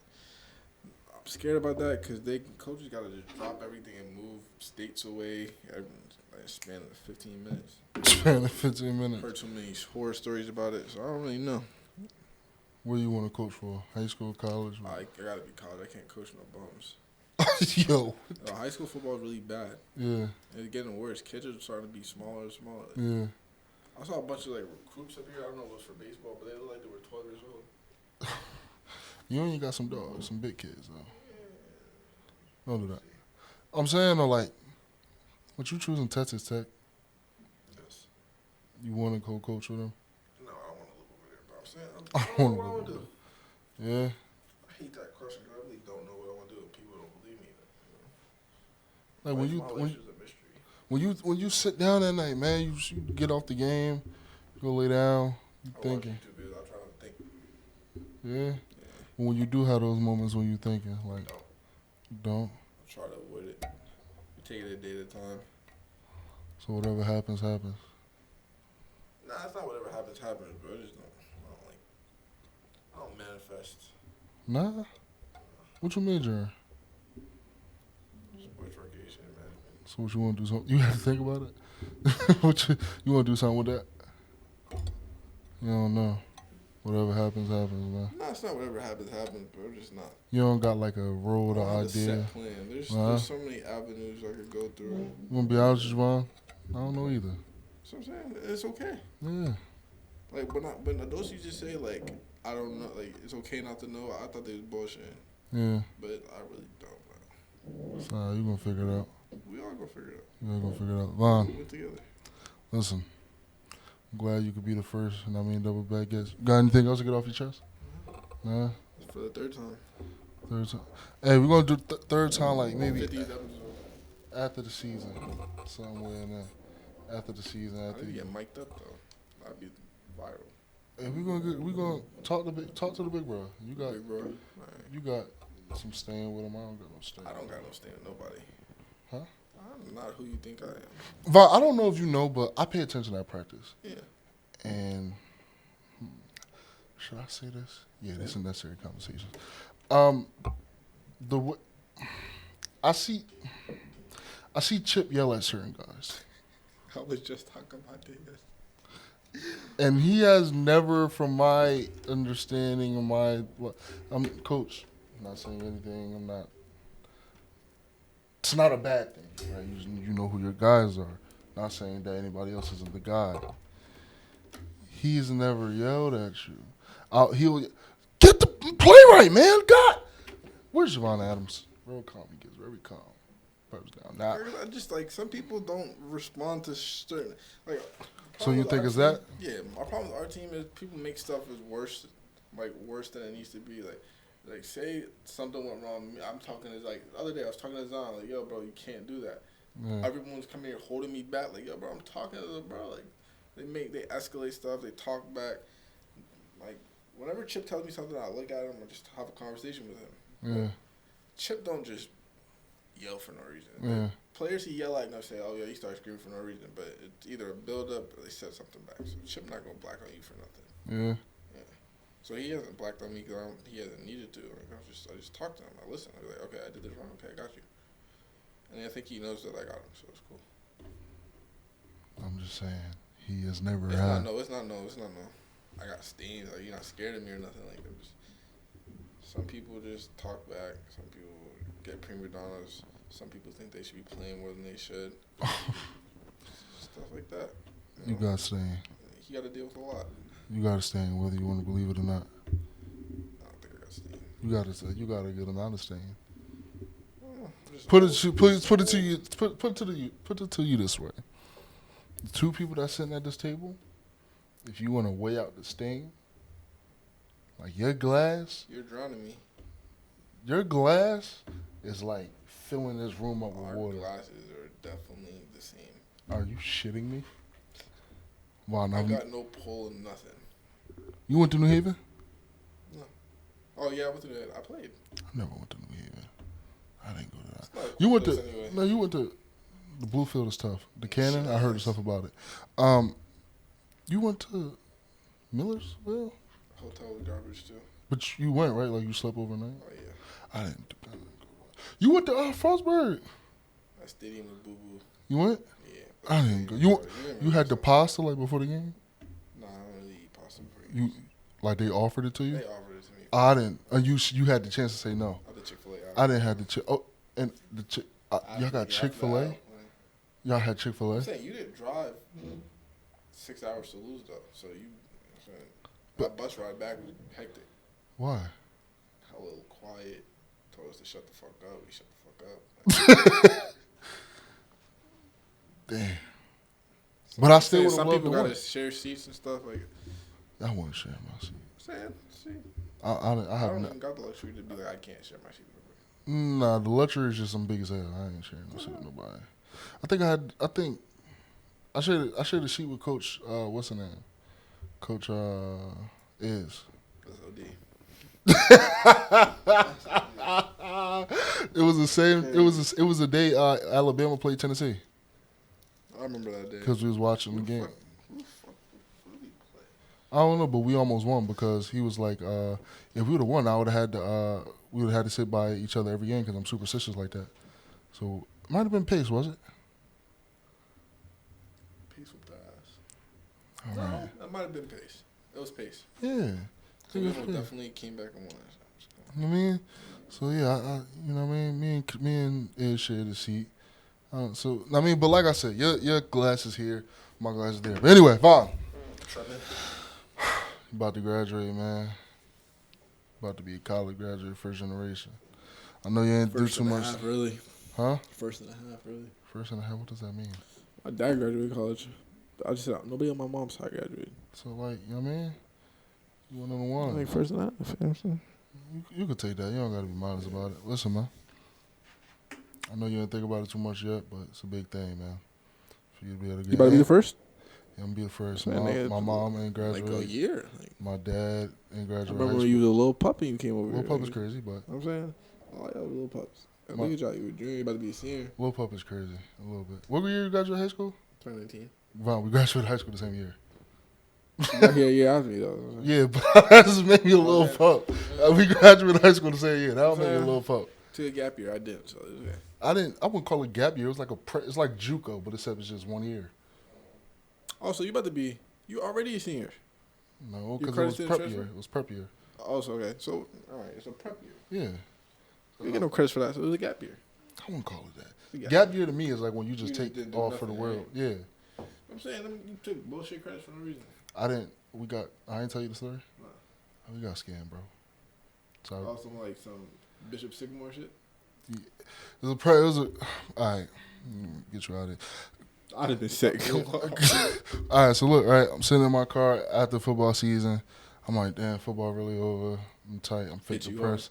I'm scared about that because coaches got to just drop everything and move states away. Like span of 15 minutes. Span of 15 minutes. Heard too many horror stories about it, so I don't really know. What do you want to coach for? High school, college? I gotta be college. I can't coach no bums. Yo. High school football is really bad. Yeah. It's getting worse. Kids are starting to be smaller and smaller. Yeah. I saw a bunch of like recruits up here. I don't know if it was for baseball, but they look like they were 12 years old. You only got some dogs, some big kids, though. Don't do that. I'm saying, though, like, what you choosing Texas Tech? Yes. You want to co-coach with them? No, I don't want to live over there. But I'm saying, I I don't know what I wanna want to live do. Yeah. I hate that question because I really don't know what I want to do. People don't believe me. Like, My life is a mystery. when you sit down at night, man, you get off the game, go lay down, you I watch thinking. YouTube videos. I'm trying to think. Yeah. When you do have those moments when you thinking, like, No. you don't. I try to avoid it. You take it a day at a time. So whatever happens, happens. Nah, it's not whatever happens, happens, bro. I don't manifest. Nah. What you major in? Sports recreation management. So what you want to do? You have to think about it. You want to do something with that? You don't know. Whatever happens, happens, man. Nah, it's not whatever happens, happens, bro. Just not. You don't got like a road I or don't have a idea. set plan. There's so many avenues I could go through. You want to be honest with you, Vaughn? I don't know either. So I'm saying it's okay. Yeah. Like when those you just say like I don't know, like it's okay not to know. I thought they was bullshit, Yeah. but I really don't. So you gonna figure it out. We all gonna figure it out. You gonna figure it out. Vaughn, We went together. listen. I'm glad you could be the first, and I mean double back guest. Got anything else to get off your chest? Nah. For the third time. Third time. Hey, we're gonna do third time like maybe 50th episode. after the season, somewhere in there. After the season, I after need to you. get mic'd up though. I'd be viral. Hey, we gonna talk to the big bro. You got Big bro. Alright. you got some staying with him. I don't got no staying. I don't got no stand with nobody. Huh? I'm not who you think I am. Vaughn, I don't know if you know, but I pay attention at practice. Yeah. And should I say this? Yeah, this is a necessary conversation. I see Chip yell at certain guys, I was just talking about this. and he has never, from my understanding of I'm coach. I'm not saying anything. I'm not. It's not a bad thing, right? You know who your guys are. Not saying that anybody else isn't the guy. He's never yelled at you. He'll get the play right, man. God, where's Jahvon Adams? Real calm. He gets very calm. Purpose down. Now, I just like some people don't respond to certain like. so you think it's that? Yeah, my problem with our team is people make stuff as worse than it needs to be. Like say something went wrong. I'm talking to like the other day I was talking to Zon like, yo, bro, you can't do that. Yeah. Everyone's coming here holding me back like, yo, bro, I'm talking to them, bro. Like they escalate stuff. They talk back. Like whenever Chip tells me something, I look at him or just have a conversation with him. Yeah. Chip don't just yell for no reason. Yeah. Players he yell at and they'll say, "Oh yeah," he starts screaming for no reason. But it's either a build up or they set something back. So Chip not gonna black on you for nothing. Yeah. So he hasn't blacked on me because he hasn't needed to. Like, I just talked to him. I listened. I was like, okay, I did this wrong. Okay, I got you. And I think he knows that I got him, so it's cool. I'm just saying, he has never It's had. not no. It's not no. It's not no. I got steams. Like, you're not scared of me or nothing like that. Some people just talk back. Some people get prima donnas. Some people think they should be playing more than they should. Stuff like that. You got to stay. He got to deal with a lot. You got to stay, whether you want to believe it or not. I don't think I got steam. You got to. You got to get an understanding. Put Put it to you this way: the two people that's sitting at this table, if you want to weigh out the stain, like your glass, You're drowning me. your glass is like filling this room up with Our water. glasses are definitely the same. Are you shitting me? Wow, I got no pull and nothing. you went to New Haven? No. Oh yeah, I went to that. I played. I never went to New Haven. I didn't go to that. It's not a cool You went to place anyway. no, you went to the Bluefield is tough. The Cannon, I heard stuff about it. You went to Millersville, Hotel was garbage too. but you went right, like you slept overnight. Oh yeah. I didn't. You went to Frostburg. That stadium was boo boo. You went? Yeah. I didn't go. You had the pasta like before the game. Nah, I don't really eat pasta for You like they offered it to you. They offered it to me. I didn't. You had the chance to say no. I did Chick-fil-A. I didn't have the chick. Oh, and the chick. Y'all got Chick-fil-A. Y'all had Chick-fil-A. I'm saying you didn't drive 6 hours to lose though, so you. That bus ride back was hectic. Why? A little quiet. Told us to shut the fuck up. We shut the fuck up. Damn. But I still would have some loved people to gotta win. share seats and stuff like. I want to share my seat. Saying, see, I I have don't no. even got the luxury to be like I can't share my seat with nobody. Nah, the luxury is just some big as hell. I ain't sharing no seat with nobody. I shared a seat with Coach. What's her name? Coach is. That's OD. It was the same. It was the day Alabama played Tennessee I remember that day. because we was watching the game. Who the fuck did we play? I don't know, but we almost won because he was like, if we would have won, I would have had to. We would have had to sit by each other every game because I'm superstitious like that. So it might have been Pace, was it? Pace with the ass. All No, right. that might have been Pace. It was Pace. Yeah. So we definitely came back and won. You know what I mean? So yeah, you know what I mean. Me and Ed shared the seat. So I mean, but like I said, your glass is here, my glass is there. But anyway, Vaughn, you about to graduate, man. About to be a college graduate, first generation. I know you ain't do too much. Half, really. Huh? First and a half, really. First and a half. What does that mean? My dad graduated college. I just said nobody on my mom's side graduated. So like, you know what I mean? You one of the I ones. think first and a half. You know what I'm saying? You could take that. You don't got to be modest about it. Listen, man. I know you didn't think about it too much yet, but it's a big thing, man. For you to be able to get. You about to be the first? Yeah, I'm gonna be the first. Man, My mom ain't graduated. Like a year. Like, My dad ain't I graduated. remember when you was a little puppy and you came over Little here. pup is like, crazy, but you know what I'm saying? Oh, yeah, little pups. And My- look at y'all. You were junior. You about to be a senior. little pup is crazy a little bit. What year you graduated high school? 2019. Wow, we graduated high school the same year. You got here a year after me, though. Yeah, but that just made me a little pup. We graduated high school the same year. That'll make me a little pup. Took a gap year. I didn't. So, yeah. I wouldn't call it gap year. It was like it's like JUCO, but except it's just 1 year. Oh, so you about to be, you already a senior. No, You because it was credited prep transfer? year. It was prep year. Oh, so okay. So, all right. It's a prep year. Yeah, You get no credits for that. So it was a gap year. I wouldn't call it that. Yeah. Gap year to me is like when you just You take didn't do off for the nothing, world. Yeah, I'm saying you took bullshit credits for no reason. I didn't. I didn't tell you the story. No. We got scammed, bro. So Also, like some Bishop Sycamore shit. it was a. All right, get you out of it. I'd have been sick. All right, so look, right, I'm sitting in my car after football season. I'm like, damn, football really over. I'm tight. I'm fit Hit to you press.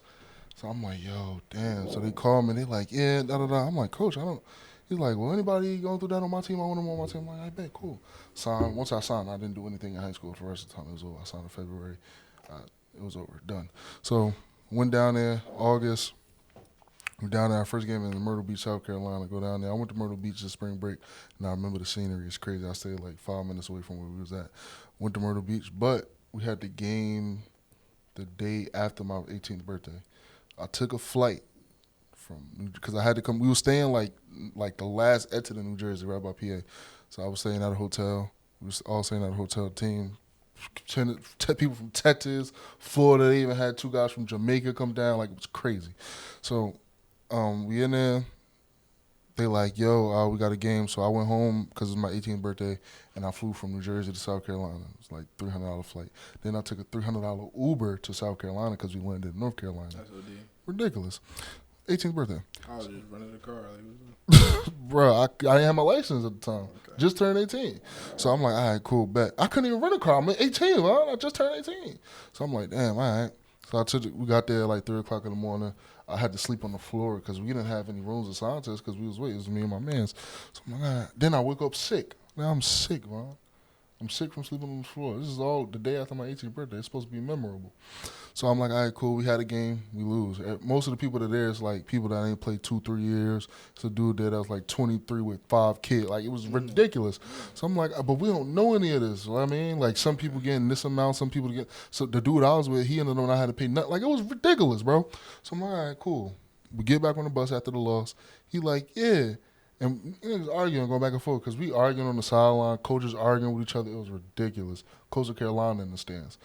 So I'm like, yo, damn. So they call me. They like, yeah, da da da. I'm like, coach, I don't. He's like, well, anybody going through that on my team? I want them on my team. I'm like, I bet, cool. Once I signed, I didn't do anything in high school for the rest of the time. It was over. I signed in February. It was over, done. So Went down there August. We down there. Our first game in Myrtle Beach, South Carolina. Go down there. I went to Myrtle Beach this spring break, and I remember the scenery. It's crazy. I stayed like 5 minutes away from where we was at. Went to Myrtle Beach, but we had the game the day after my 18th birthday. I took a flight because I had to come. We were staying like the last exit in New Jersey, right by PA. So I was staying at a hotel. We was all staying at a hotel team. People from Texas, Florida. They even had 2 guys from Jamaica come down. Like, it was crazy. So we in there. They like, yo, we got a game. So I went home because it was my 18th birthday, and I flew from New Jersey to South Carolina. It was like $300 flight. Then I took a $300 Uber to South Carolina because we went to North Carolina. That's OD. Ridiculous. 18th birthday. I was just running the car. Bro, I didn't have my license at the time. Okay. Just turned 18. So I'm like, all right, cool, bet. I couldn't even rent a car. I'm 18, man. I just turned 18. So I'm like, damn, all right. So we got there like 3 o'clock in the morning. I had to sleep on the floor because we didn't have any rooms assigned to us because we was waiting. It was me and my mans. So I'm like, all right. Then I wake up sick. Now I'm sick, man. I'm sick from sleeping on the floor. This is all the day after my 18th birthday. It's supposed to be memorable. So I'm like, all right, cool. We had a game. We lose. Most of the people that are there is like people that ain't played 2-3 years. It's a dude there that was like 23 with 5 kids. Like, it was ridiculous. So I'm like, but we don't know any of this. You know what I mean? Like, some people getting this amount, some people get. So the dude I was with, he ended up not had to pay nothing. Like, it was ridiculous, bro. So I'm like, all right, cool. We get back on the bus after the loss. He like, yeah. And niggas arguing, going back and forth, because we arguing on the sideline, coaches arguing with each other. It was ridiculous. Coach of Carolina in the stands.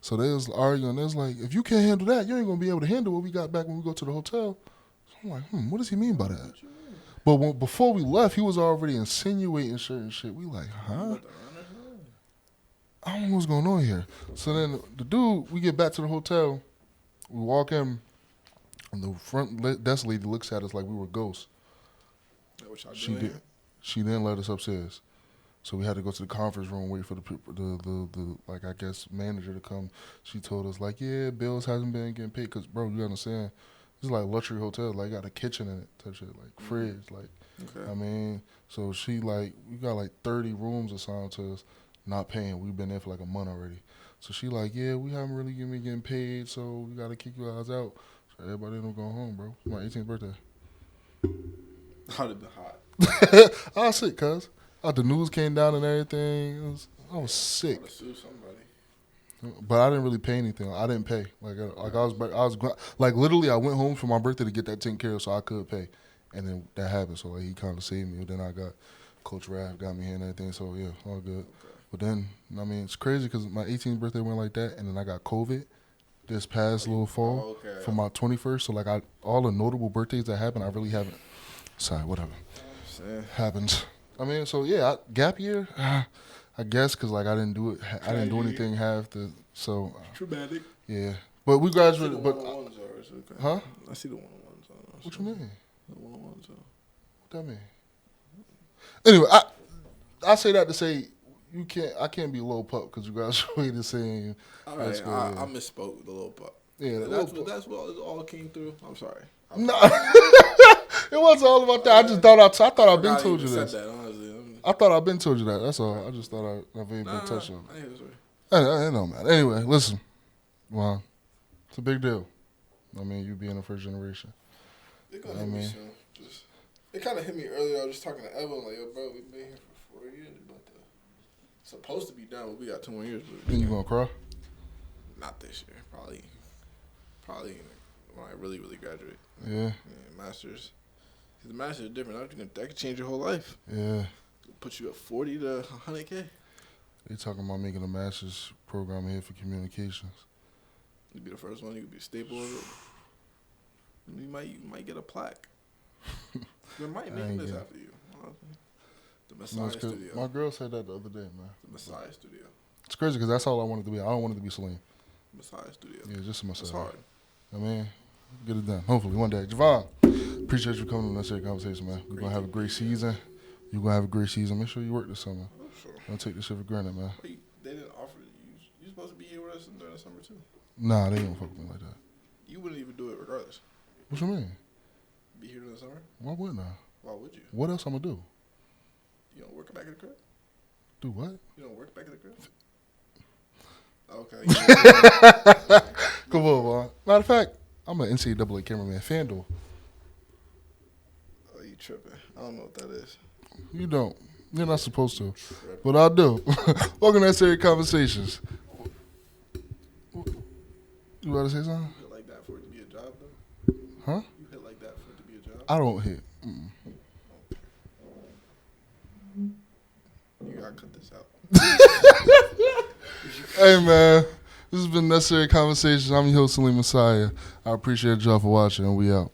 So they was arguing. They was like, if you can't handle that, you ain't going to be able to handle what we got back when we go to the hotel. So I'm like, what does he mean by that? But before we left, he was already insinuating certain shit. We like, huh? I don't know what's going on here. So then the dude, we get back to the hotel. We walk in, and the front desk lady looks at us like we were ghosts. She didn't let us upstairs, so we had to go to the conference room, wait for the like, I guess, manager to come. She told us like, yeah, bills hasn't been getting paid because, bro, you understand, this is like a luxury hotel, like, got a kitchen in it, type shit, like fridge, like, okay. I mean, so she like, we got like 30 rooms assigned to us, not paying. We've been there for like a month already. So she like, yeah, we haven't really been getting paid, so we gotta kick you guys out. So everybody don't go home, bro. It's my 18th birthday. I'd have been hot. I was sick, cuz. The news came down and everything. I was sick. I would sue somebody. But I didn't really pay anything. I didn't pay. Like I was like, literally, I went home for my birthday to get that taken care of so I could pay. And then that happened. So like, he kind of saved me. But then I got Coach Rav got me here and everything. So yeah, all good. Okay. But then, I mean, it's crazy because my 18th birthday went like that, and then I got COVID this past little fall for my 21st. So like, all the notable birthdays that happened, I really haven't. Sorry, whatever. Happens. I mean, so yeah, gap year, I guess, because like I didn't do it. I didn't do anything half the. So traumatic. Yeah, but we graduated. But huh? I see the one-on-ones. What you mean? The one-on-ones. What that mean? Anyway, I say that to say you can't. I can't be low pup because you graduated saying. All right, I misspoke with the low pup. Yeah, that's what it all came through. I'm sorry. No. It wasn't all about that. I just thought I've been told you this. I thought I've been told you that. That's all. I just thought I've been touched on it. It don't matter. Anyway, listen. Well, it's a big deal. I mean, you being the first generation. It gonna hit me soon. It kind of hit me earlier. I was just talking to Evan, like, yo, bro, we've been here for 4 years, but it's supposed to be done, but we got 2 more years. Then you gonna cry? Not this year. Probably when I really graduate. Yeah. Masters. The master's is different. That could change your whole life. Yeah. Put you at 40 to 100K. They talking about making a master's program here for communications. You'd be the first one. You could be a staple of it. You might get a plaque. They might name this after you. The Messiah Studio. My girl said that the other day, man. The Messiah Studio. It's crazy because that's all I wanted to be. I don't want it to be Saleem. Messiah Studio. Yeah, just a Messiah. It's hard. I mean, get it done. Hopefully one day. Jahvon, appreciate you coming on this conversation, man. We're going to have a great season. You're going to have a great season. Make sure you work this summer. Oh, sure. Don't take this shit for granted, man. Wait, they didn't offer you. You're supposed to be here with us during the summer, too. Nah, they don't fuck with me like that. You wouldn't even do it regardless. What you mean? Be here during the summer? Why wouldn't I? Why would you? What else I'm going to do? You don't work back at the crib? Do what? You don't work back at the crib? Okay. Come on, man. Matter of fact, I'm an NCAA cameraman. FanDuel. Oh, you tripping? I don't know what that is. You don't. You're not supposed to. But I do. Welcome to Necessary Conversations. You about to say something? You hit like that for it to be a job, though? Huh? You hit like that for it to be a job? I don't hit. Mm-mm. You gotta cut this out. Hey, man. This has been Necessary Conversations. I'm your host, Saleem Messiah. I appreciate y'all for watching, and we out.